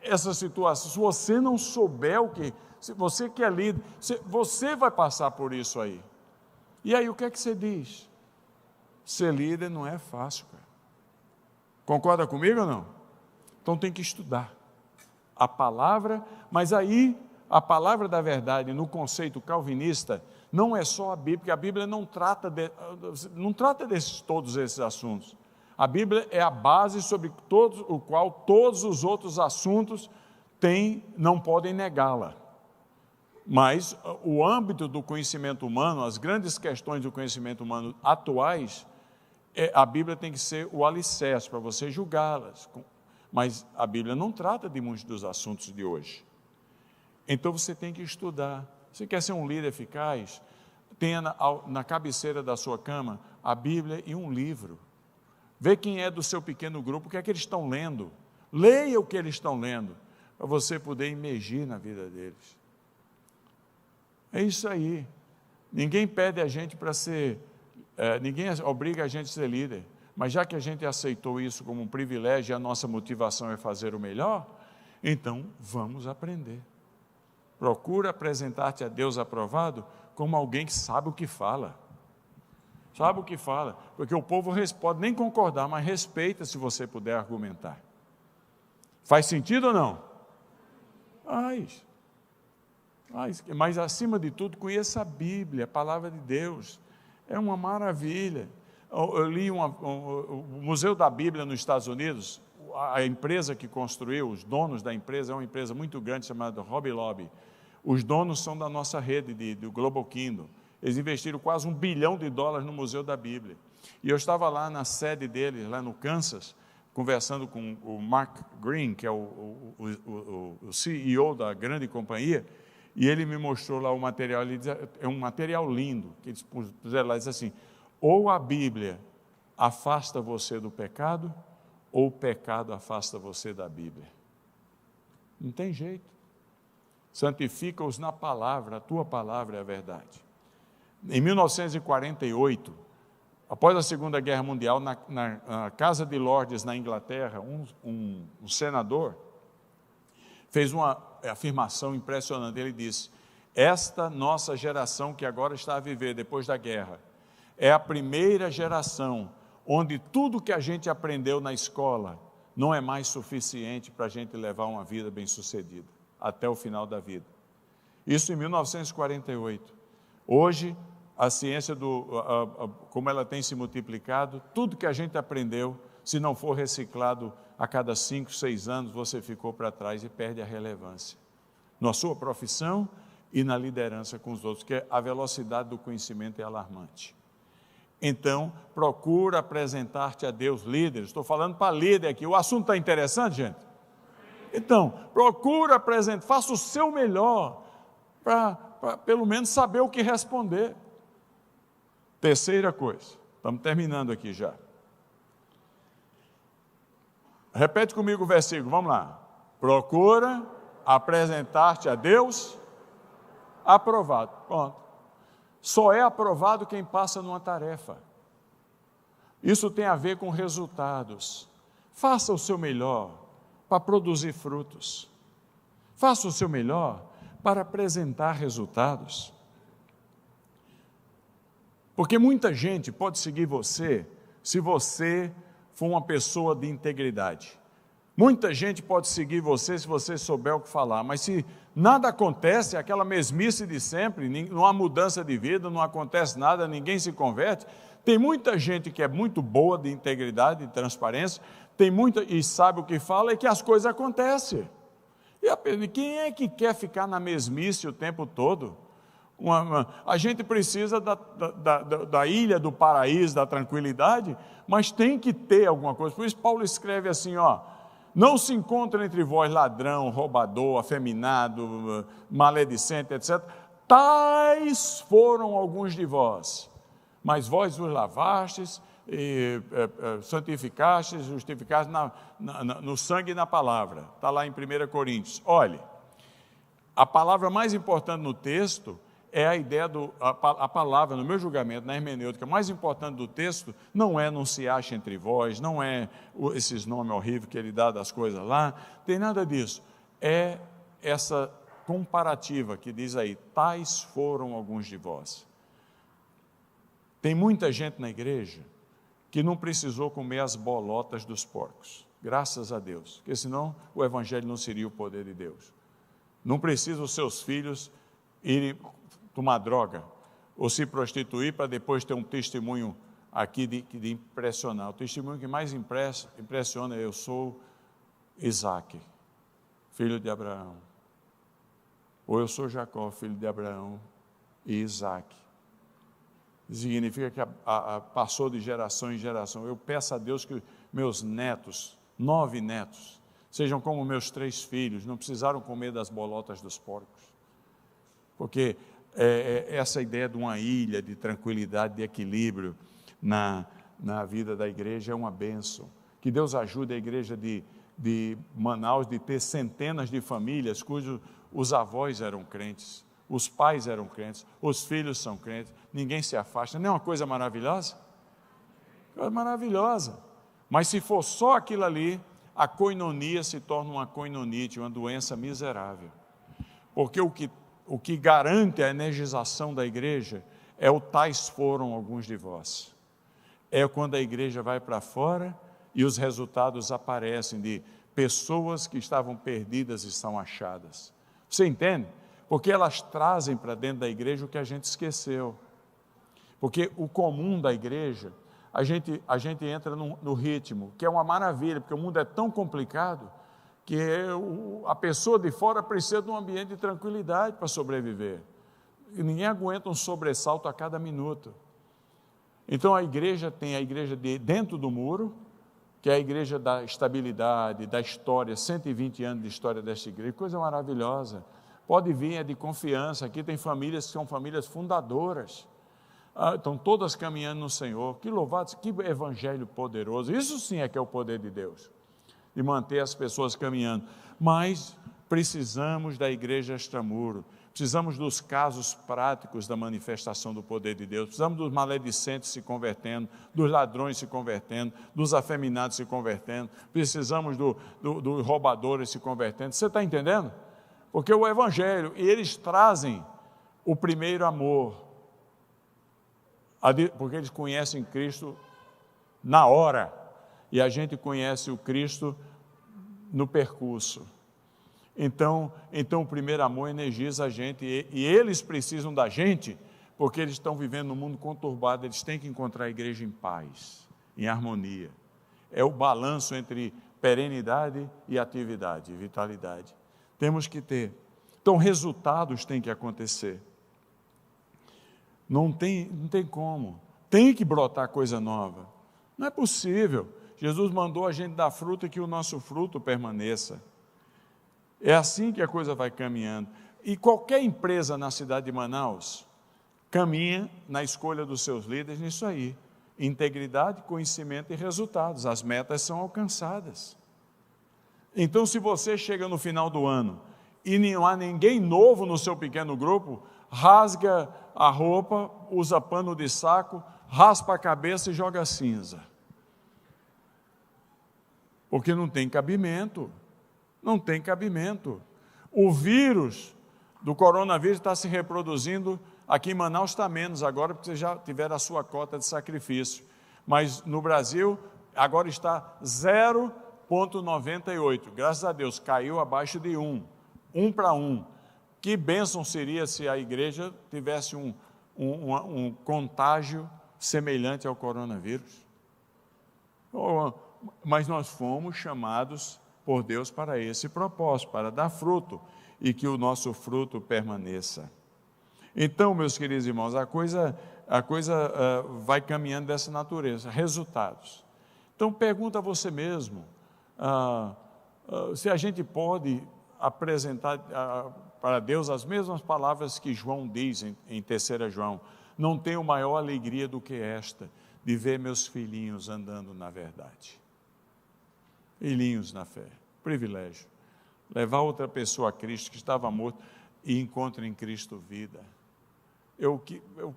essa situação, se você não souber o que, se você que é líder, você vai passar por isso aí. E aí o que é que você diz? Ser líder não é fácil, cara. Concorda comigo ou não? Então tem que estudar a palavra, mas aí a palavra da verdade no conceito calvinista não é só a Bíblia, porque a Bíblia não trata todos esses assuntos. A Bíblia é a base sobre o qual todos os outros assuntos não podem negá-la. Mas o âmbito do conhecimento humano, as grandes questões do conhecimento humano atuais, a Bíblia tem que ser o alicerce para você julgá-las. Mas a Bíblia não trata de muitos dos assuntos de hoje. Então você tem que estudar. Você quer ser um líder eficaz? Tenha na cabeceira da sua cama a Bíblia e um livro. Vê quem é do seu pequeno grupo, o que é que eles estão lendo. Leia o que eles estão lendo, para você poder imergir na vida deles. É isso aí. Ninguém pede a gente para ser, ninguém obriga a gente a ser líder, mas já que a gente aceitou isso como um privilégio e a nossa motivação é fazer o melhor, então vamos aprender. Procura apresentar-te a Deus aprovado como alguém que sabe o que fala. Sabe o que fala? Porque o povo pode nem concordar, mas respeita se você puder argumentar. Faz sentido ou não? Mas acima de tudo, conheça a Bíblia, a palavra de Deus. É uma maravilha. Eu li o Museu da Bíblia nos Estados Unidos, a empresa que construiu, os donos da empresa, é uma empresa muito grande chamada Hobby Lobby. Os donos são da nossa rede do Global Kingdom. Eles investiram quase $1 bilhão no Museu da Bíblia. E eu estava lá na sede deles, lá no Kansas, conversando com o Mark Green, que é o CEO da grande companhia, e ele me mostrou lá o material. Ele diz, é um material lindo, que eles puseram lá, diz assim, ou a Bíblia afasta você do pecado, ou o pecado afasta você da Bíblia. Não tem jeito. Santifica-os na palavra, a tua palavra é a verdade. Em 1948, após a Segunda Guerra Mundial, na Casa de Lordes, na Inglaterra, um senador fez uma afirmação impressionante. Ele disse, esta nossa geração que agora está a viver depois da guerra, é a primeira geração onde tudo que a gente aprendeu na escola não é mais suficiente para a gente levar uma vida bem-sucedida, até o final da vida. Isso em 1948. Hoje, a ciência, como ela tem se multiplicado, tudo que a gente aprendeu, se não for reciclado a cada 5, 6 anos, você ficou para trás e perde a relevância. Na sua profissão e na liderança com os outros, porque a velocidade do conhecimento é alarmante. Então, procura apresentar-te a Deus, líderes. Estou falando para líder aqui. O assunto está interessante, gente? Então, procura apresentar, faça o seu melhor para pelo menos saber o que responder. Terceira coisa, estamos terminando aqui já. Repete comigo o versículo, vamos lá. Procura apresentar-te a Deus aprovado. Pronto. Só é aprovado quem passa numa tarefa. Isso tem a ver com resultados. Faça o seu melhor para produzir frutos. Faça o seu melhor para apresentar resultados. Porque muita gente pode seguir você se você for uma pessoa de integridade. Muita gente pode seguir você se você souber o que falar, mas se nada acontece, aquela mesmice de sempre, não há mudança de vida, não acontece nada, ninguém se converte. Tem muita gente que é muito boa de integridade, de transparência, e sabe o que fala e que as coisas acontecem. E quem é que quer ficar na mesmice o tempo todo? A gente precisa da ilha do paraíso, da tranquilidade, mas tem que ter alguma coisa. Por isso Paulo escreve assim, não se encontra entre vós ladrão, roubador, afeminado, maledicente, etc. Tais foram alguns de vós, mas vós os lavastes, santificastes, justificastes no sangue e na palavra. Está lá em 1 Coríntios. Olhe, a palavra mais importante no texto é a ideia a palavra, no meu julgamento, na hermenêutica, mais importante do texto, não se acha entre vós, não é esses nomes horríveis que ele dá das coisas lá, tem nada disso. É essa comparativa que diz aí, tais foram alguns de vós. Tem muita gente na igreja que não precisou comer as bolotas dos porcos, graças a Deus, porque senão o evangelho não seria o poder de Deus. Não precisa os seus filhos irem tomar droga ou se prostituir para depois ter um testemunho aqui de impressionar. O testemunho que mais impressiona é: eu sou Isaac, filho de Abraão, ou eu sou Jacó, filho de Abraão e Isaac. Significa que passou de geração em geração. Eu peço a Deus que meus netos, 9 netos, sejam como meus 3 filhos, não precisaram comer das bolotas dos porcos, porque essa ideia de uma ilha de tranquilidade, de equilíbrio na vida da igreja é uma bênção. Que Deus ajude a igreja de Manaus de ter centenas de famílias cujos os avós eram crentes, os pais eram crentes, os filhos são crentes, ninguém se afasta. Não é uma coisa maravilhosa? Coisa maravilhosa. Mas se for só aquilo ali, a coinonia se torna uma coinonite, uma doença miserável. Porque o que garante a energização da igreja é o tais foram alguns de vós. É quando a igreja vai para fora e os resultados aparecem de pessoas que estavam perdidas e são achadas. Você entende? Porque elas trazem para dentro da igreja o que a gente esqueceu. Porque o comum da igreja, a gente entra no ritmo, que é uma maravilha, porque o mundo é tão complicado que a pessoa de fora precisa de um ambiente de tranquilidade para sobreviver. E ninguém aguenta um sobressalto a cada minuto. Então a igreja tem a igreja dentro do muro, que é a igreja da estabilidade, da história, 120 anos de história desta igreja, coisa maravilhosa. Pode vir, é de confiança. Aqui tem famílias que são famílias fundadoras. Estão todas caminhando no Senhor. Que louvado, que evangelho poderoso. Isso sim é que é o poder de Deus, de manter as pessoas caminhando. Mas precisamos da igreja extramuro, precisamos dos casos práticos da manifestação do poder de Deus, precisamos dos maledicentes se convertendo, dos ladrões se convertendo, dos afeminados se convertendo, precisamos dos roubadores se convertendo. Você está entendendo? Porque o evangelho, e eles trazem o primeiro amor, porque eles conhecem Cristo na hora, e a gente conhece o Cristo no percurso. Então o primeiro amor energiza a gente, e eles precisam da gente, porque eles estão vivendo num mundo conturbado, eles têm que encontrar a igreja em paz, em harmonia. É o balanço entre perenidade e atividade, vitalidade. Temos que ter. Então, resultados têm que acontecer. Não tem como. Tem que brotar coisa nova. Não é possível. Jesus mandou a gente dar fruto e que o nosso fruto permaneça. É assim que a coisa vai caminhando. E qualquer empresa na cidade de Manaus caminha na escolha dos seus líderes nisso aí. Integridade, conhecimento e resultados. As metas são alcançadas. Então, se você chega no final do ano e não há ninguém novo no seu pequeno grupo, rasga a roupa, usa pano de saco, raspa a cabeça e joga cinza. Porque não tem cabimento. Não tem cabimento. O vírus do coronavírus está se reproduzindo. Aqui em Manaus está menos agora, porque vocês já tiveram a sua cota de sacrifício. Mas no Brasil, agora está 0,98. Graças a Deus, caiu abaixo de 1. 1 para 1. Que bênção seria se a igreja tivesse um contágio semelhante ao coronavírus. Mas nós fomos chamados por Deus para esse propósito, para dar fruto, e que o nosso fruto permaneça. Então, meus queridos irmãos, a coisa vai caminhando dessa natureza. Resultados. Então, pergunta a você mesmo, se a gente pode apresentar para Deus as mesmas palavras que João diz em 3 João. Não tenho maior alegria do que esta, de ver meus filhinhos andando na verdade. Filhinhos na fé, privilégio. Levar outra pessoa a Cristo que estava morto e encontra em Cristo vida. Eu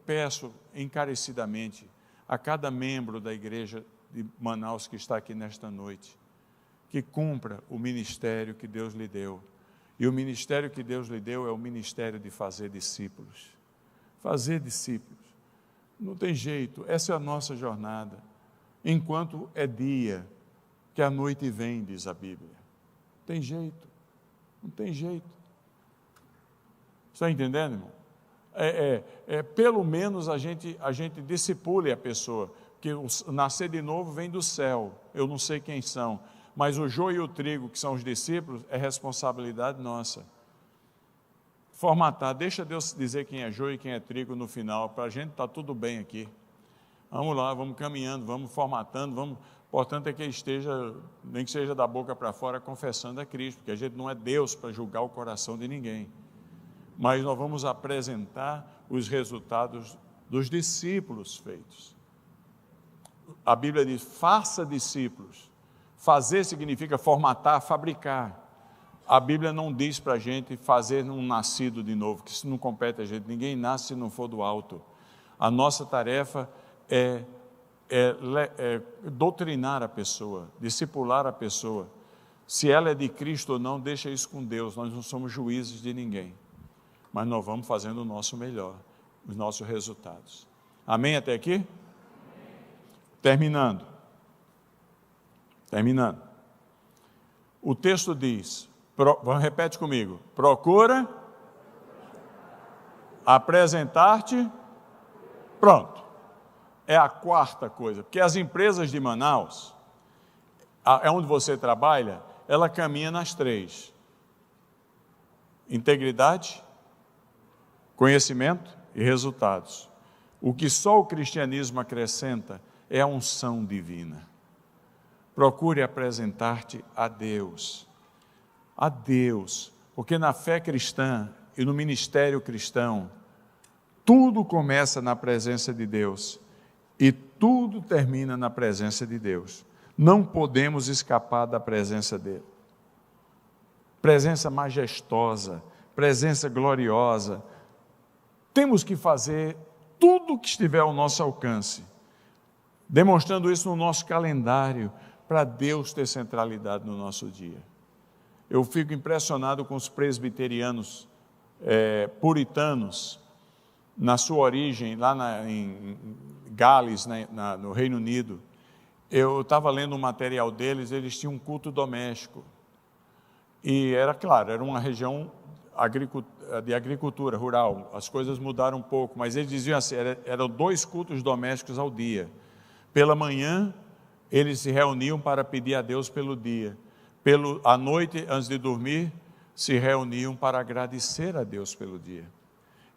peço encarecidamente a cada membro da igreja de Manaus que está aqui nesta noite, que cumpra o ministério que Deus lhe deu. E o ministério que Deus lhe deu é o ministério de fazer discípulos. Fazer discípulos. Não tem jeito, essa é a nossa jornada. Enquanto é dia, que a noite vem, diz a Bíblia. Não tem jeito, não tem jeito. Está entendendo, irmão? Pelo menos a gente discipule a pessoa, que o nascer de novo vem do céu, eu não sei quem são, mas o joio e o trigo, que são os discípulos, é responsabilidade nossa. Formatar, deixa Deus dizer quem é joio e quem é trigo no final, para a gente estar tudo bem aqui. Vamos lá, vamos caminhando, vamos formatando, importante é que esteja, nem que seja da boca para fora, confessando a Cristo, porque a gente não é Deus para julgar o coração de ninguém. Mas nós vamos apresentar os resultados dos discípulos feitos. A Bíblia diz, faça discípulos. Fazer significa formatar, fabricar. A Bíblia não diz para a gente fazer um nascido de novo, que isso não compete a gente, ninguém nasce se não for do alto. A nossa tarefa é doutrinar a pessoa, discipular a pessoa. Se ela é de Cristo ou não, deixa isso com Deus, nós não somos juízes de ninguém. Mas nós vamos fazendo o nosso melhor, os nossos resultados. Amém até aqui? Terminando. O texto diz, repete comigo, procura apresentar-te, pronto. É a quarta coisa, porque as empresas de Manaus, é onde você trabalha, ela caminha nas 3. Integridade, conhecimento e resultados. O que só o cristianismo acrescenta é a unção divina. Procure apresentar-te a Deus, porque na fé cristã e no ministério cristão, tudo começa na presença de Deus e tudo termina na presença de Deus. Não podemos escapar da presença dele. Presença majestosa, presença gloriosa. Temos que fazer tudo o que estiver ao nosso alcance, demonstrando isso no nosso calendário, para Deus ter centralidade no nosso dia. Eu fico impressionado com os presbiterianos puritanos, na sua origem, lá em Gales, no Reino Unido, eu estava lendo um material deles, eles tinham um culto doméstico. E era claro, era uma região de agricultura rural, as coisas mudaram um pouco, mas eles diziam assim, eram 2 cultos domésticos ao dia. Pela manhã, eles se reuniam para pedir a Deus pelo dia. À noite, antes de dormir, se reuniam para agradecer a Deus pelo dia.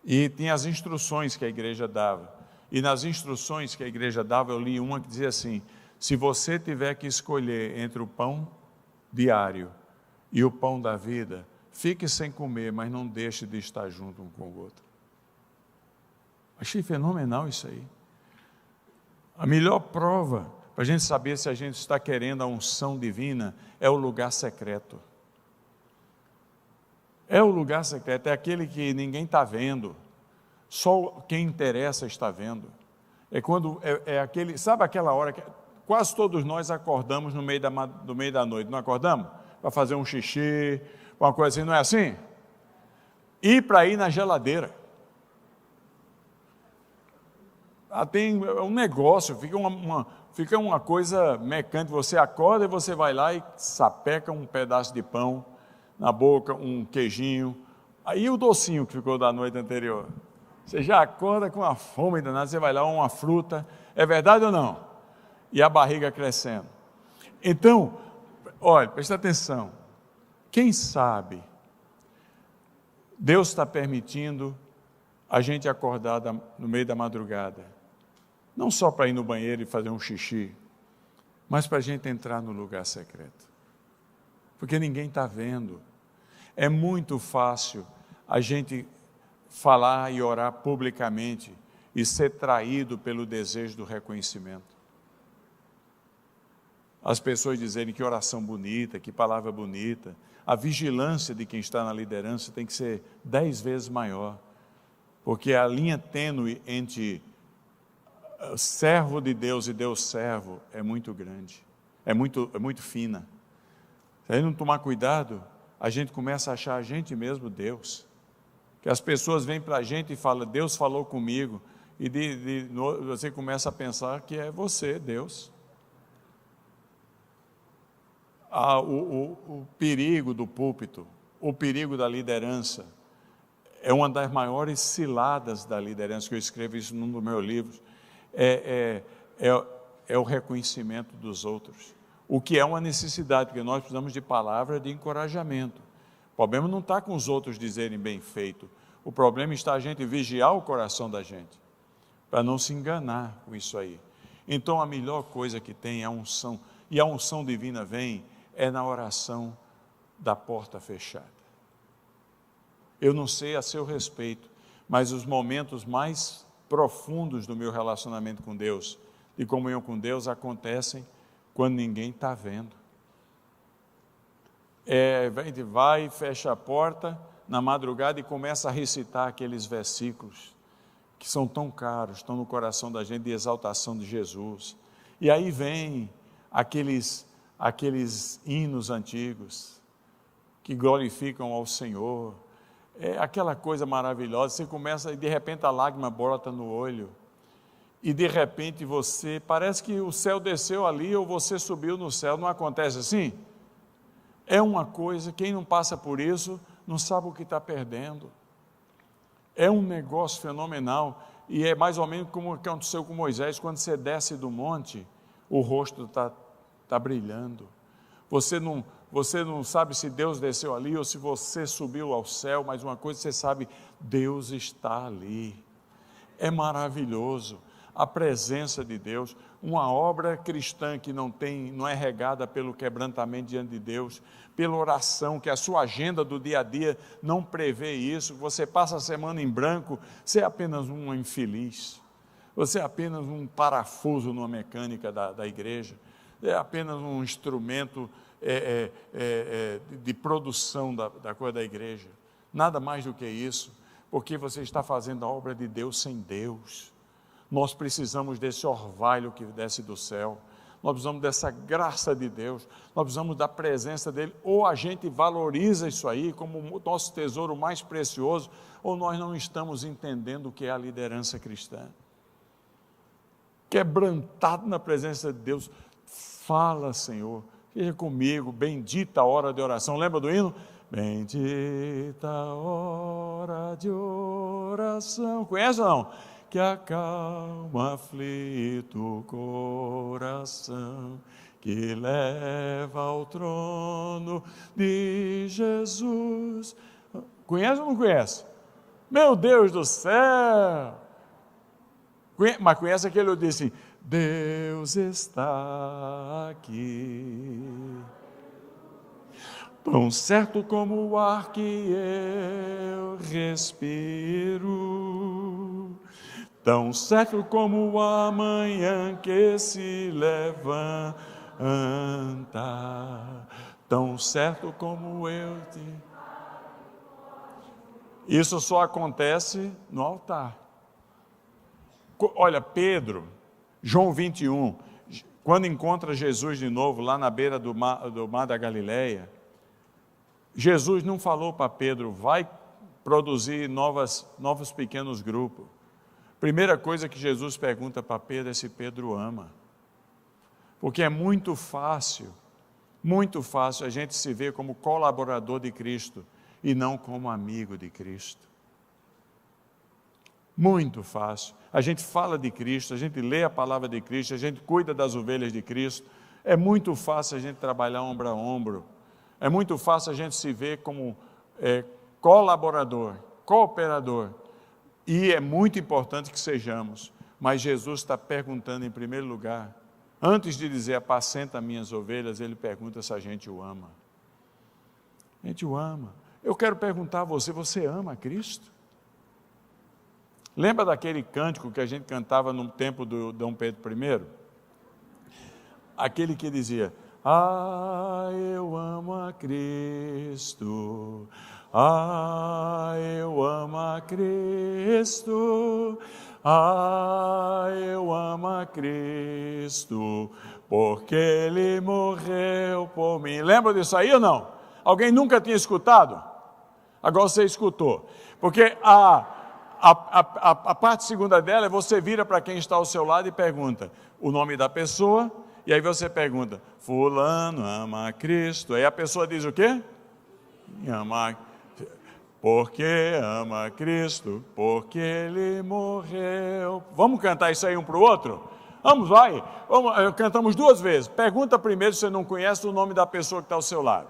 E tinha as instruções que a igreja dava. E nas instruções que a igreja dava, eu li uma que dizia assim: se você tiver que escolher entre o pão diário e o pão da vida, fique sem comer, mas não deixe de estar junto um com o outro. Achei fenomenal isso aí. A melhor prova para a gente saber se a gente está querendo a unção divina é o lugar secreto. É o lugar secreto, é aquele que ninguém está vendo, só quem interessa está vendo. É quando aquele, sabe aquela hora que quase todos nós acordamos no meio da noite, não acordamos? Para fazer um xixi, uma coisa assim, não é assim? E para ir na geladeira. Tem um negócio, fica uma coisa mecânica, você acorda e você vai lá e sapeca um pedaço de pão na boca, um queijinho, aí o docinho que ficou da noite anterior. Você já acorda com a fome danada, você vai lá, uma fruta, é verdade ou não? E a barriga crescendo. Então, olha, presta atenção, quem sabe Deus está permitindo a gente acordar no meio da madrugada, não só para ir no banheiro e fazer um xixi, mas para a gente entrar no lugar secreto, porque ninguém está vendo. É muito fácil a gente falar e orar publicamente e ser traído pelo desejo do reconhecimento. As pessoas dizerem que oração bonita, que palavra bonita. A vigilância de quem está na liderança tem que ser 10 vezes maior, porque a linha tênue entre servo de Deus e Deus servo é muito grande, é muito fina. Se a gente não tomar cuidado, a gente começa a achar a gente mesmo Deus. Que as pessoas vêm para a gente e falam, Deus falou comigo, e você começa a pensar que é você, Deus. O perigo do púlpito, o perigo da liderança, é uma das maiores ciladas da liderança, que eu escrevo isso num dos meus livros, é o reconhecimento dos outros. O que é uma necessidade, porque nós precisamos de palavra de encorajamento. O problema não está com os outros dizerem bem feito, o problema está a gente vigiar o coração da gente, para não se enganar com isso aí. Então a melhor coisa que tem é a unção, e a unção divina vem na oração da porta fechada. Eu não sei a seu respeito, mas os momentos mais profundos do meu relacionamento com Deus, de comunhão com Deus, acontecem quando ninguém está vendo. A gente vai, fecha a porta na madrugada e começa a recitar aqueles versículos que são tão caros, estão no coração da gente, de exaltação de Jesus. E aí vem aqueles hinos antigos que glorificam ao Senhor. É aquela coisa maravilhosa, você começa e de repente a lágrima brota no olho, e de repente parece que o céu desceu ali ou você subiu no céu. Não acontece assim? É uma coisa, quem não passa por isso não sabe o que está perdendo. É um negócio fenomenal, e é mais ou menos como aconteceu com Moisés. Quando você desce do monte, o rosto está brilhando. Você não sabe se Deus desceu ali ou se você subiu ao céu, mas uma coisa você sabe, Deus está ali. É maravilhoso a presença de Deus. Uma obra cristã que não é regada pelo quebrantamento diante de Deus, pela oração, que a sua agenda do dia a dia não prevê isso. Você passa a semana em branco, você é apenas um infeliz, você é apenas um parafuso numa mecânica da igreja, é apenas um instrumento de produção da coisa da igreja, nada mais do que isso, porque você está fazendo a obra de Deus sem Deus. Nós precisamos desse orvalho que desce do céu, nós precisamos dessa graça de Deus, nós precisamos da presença dEle. Ou a gente valoriza isso aí como o nosso tesouro mais precioso, ou nós não estamos entendendo o que é a liderança cristã. Quebrantado na presença de Deus, fala, Senhor, seja comigo, bendita a hora de oração. Lembra do hino? Bendita a hora de oração. Conhece ou não? Que acalma aflito coração, que leva ao trono de Jesus. Conhece ou não conhece? Meu Deus do céu! Mas conhece aquele que disse, Deus está aqui, tão certo como o ar que eu respiro, tão certo como a manhã que se levanta, tão certo como eu te... Isso só acontece no altar. Olha, Pedro, João 21, quando encontra Jesus de novo lá na beira do mar da Galileia, Jesus não falou para Pedro, vai produzir novos pequenos grupos. Primeira coisa que Jesus pergunta para Pedro é se Pedro ama. Porque é muito fácil a gente se ver como colaborador de Cristo e não como amigo de Cristo. Muito fácil. A gente fala de Cristo, a gente lê a palavra de Cristo, a gente cuida das ovelhas de Cristo. É muito fácil a gente trabalhar ombro a ombro. É muito fácil a gente se ver como colaborador, cooperador. E é muito importante que sejamos. Mas Jesus está perguntando em primeiro lugar, antes de dizer apacenta minhas ovelhas, Ele pergunta se a gente o ama. A gente o ama. Eu quero perguntar a você, você ama a Cristo? Lembra daquele cântico que a gente cantava no tempo do Dom Pedro I? Aquele que dizia, eu amo a Cristo, eu amo a Cristo, eu amo a Cristo, porque Ele morreu por mim. Lembra disso aí ou não? Alguém nunca tinha escutado? Agora você escutou. Porque a parte segunda dela é você vira para quem está ao seu lado e pergunta o nome da pessoa, e aí você pergunta, fulano ama a Cristo. Aí a pessoa diz o quê? Porque ama a Cristo, porque Ele morreu. Vamos cantar isso aí um para o outro? Vamos, vai. Cantamos 2 vezes. Pergunta primeiro se você não conhece o nome da pessoa que está ao seu lado.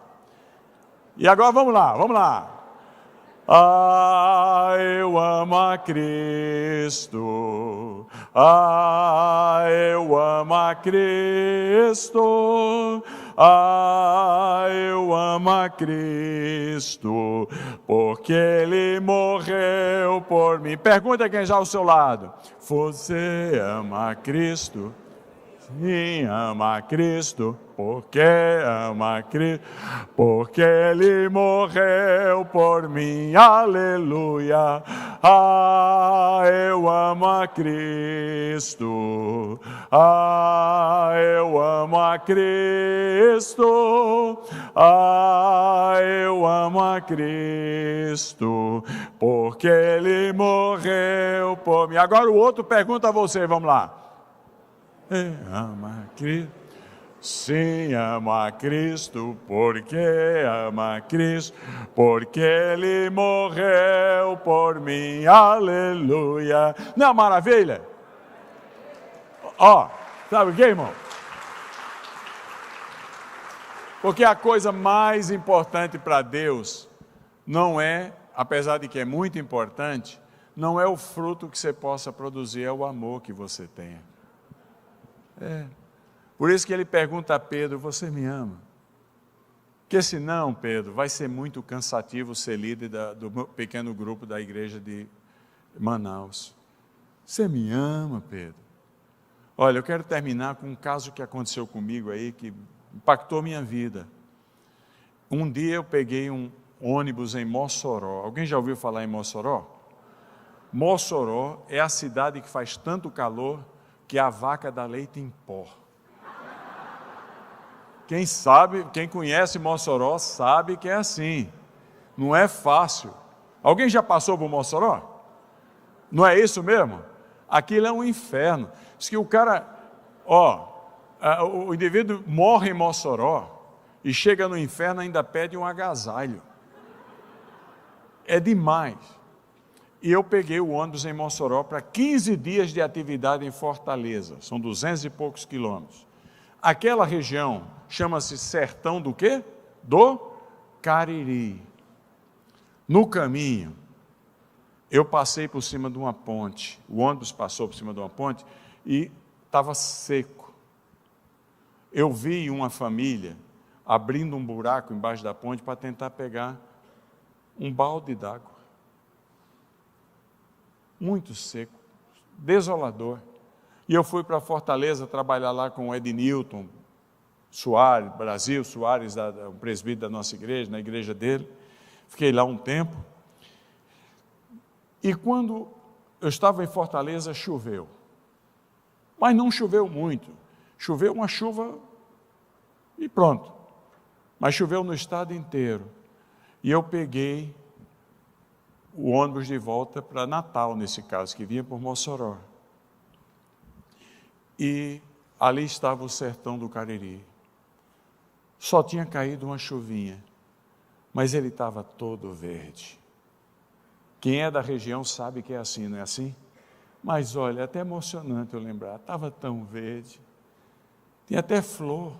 E agora vamos lá. Eu amo a Cristo, eu amo a Cristo, eu amo a Cristo, porque Ele morreu por mim. Pergunta quem está ao seu lado, você ama a Cristo? Sim, ama a Cristo, porque ama a Cristo, porque Ele morreu por mim, aleluia. Eu amo a Cristo, eu amo a Cristo, eu amo a Cristo, porque Ele morreu por mim. Agora o outro pergunta a você, vamos lá. Ama a Cristo, sim, ama a Cristo, porque ama a Cristo, porque Ele morreu por mim, aleluia. Não é maravilha? Sabe o que, irmão? Porque a coisa mais importante para Deus não é, apesar de que é muito importante, não é o fruto que você possa produzir, é o amor que você tenha. Por isso que ele pergunta a Pedro, você me ama? Porque senão, Pedro, vai ser muito cansativo ser líder do pequeno grupo da igreja de Manaus. Você me ama, Pedro? Olha, eu quero terminar com um caso que aconteceu comigo aí, que impactou minha vida. Um dia eu peguei um ônibus em Mossoró. Alguém já ouviu falar em Mossoró? Mossoró é a cidade que faz tanto calor que a vaca dá leite em pó. Quem sabe, quem conhece Mossoró sabe que é assim. Não é fácil. Alguém já passou por Mossoró? Não é isso mesmo? Aquilo é um inferno. Diz que o cara, o indivíduo morre em Mossoró e chega no inferno e ainda pede um agasalho. É demais. E eu peguei o ônibus em Mossoró para 15 dias de atividade em Fortaleza. São 200 e poucos quilômetros. Aquela região chama-se Sertão do quê? Do Cariri. No caminho, eu passei por cima de uma ponte. O ônibus passou por cima de uma ponte e estava seco. Eu vi uma família abrindo um buraco embaixo da ponte para tentar pegar um balde d'água. Muito seco, desolador. E eu fui para Fortaleza trabalhar lá com o Ednilton Soares, Brasil Soares, o presbítero da nossa igreja, na igreja dele. Fiquei lá um tempo. E quando eu estava em Fortaleza, choveu. Mas não choveu muito. Choveu uma chuva e pronto. Mas choveu no estado inteiro. E eu peguei o ônibus de volta para Natal, nesse caso, que vinha por Mossoró. E ali estava o sertão do Cariri. Só tinha caído uma chuvinha, mas ele estava todo verde. Quem é da região sabe que é assim, não é assim? Mas olha, é até emocionante eu lembrar, estava tão verde, tinha até flor.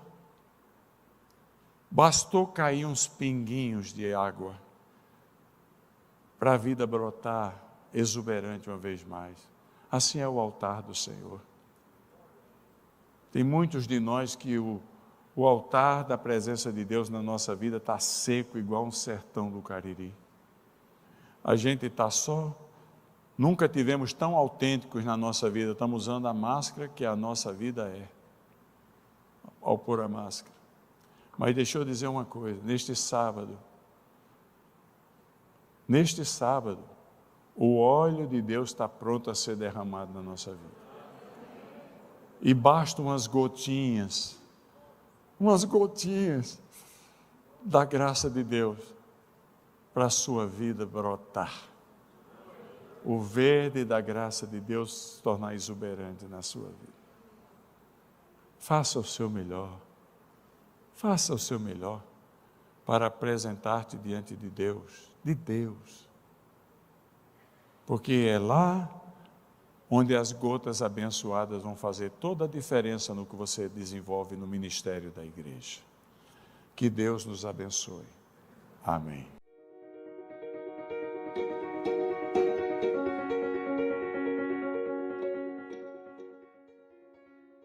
Bastou cair uns pinguinhos de água para a vida brotar exuberante uma vez mais. Assim é o altar do Senhor. Tem muitos de nós que o altar da presença de Deus na nossa vida está seco, igual um sertão do Cariri. A gente está só, nunca tivemos tão autênticos na nossa vida, estamos usando a máscara que a nossa vida é, ao pôr a máscara. Mas deixa eu dizer uma coisa, neste sábado, o óleo de Deus está pronto a ser derramado na nossa vida. E basta umas gotinhas da graça de Deus para a sua vida brotar. O verde da graça de Deus se tornar exuberante na sua vida. Faça o seu melhor. Faça o seu melhor para apresentar-te diante de Deus. Porque é lá onde as gotas abençoadas vão fazer toda a diferença no que você desenvolve no ministério da igreja. Que Deus nos abençoe. Amém.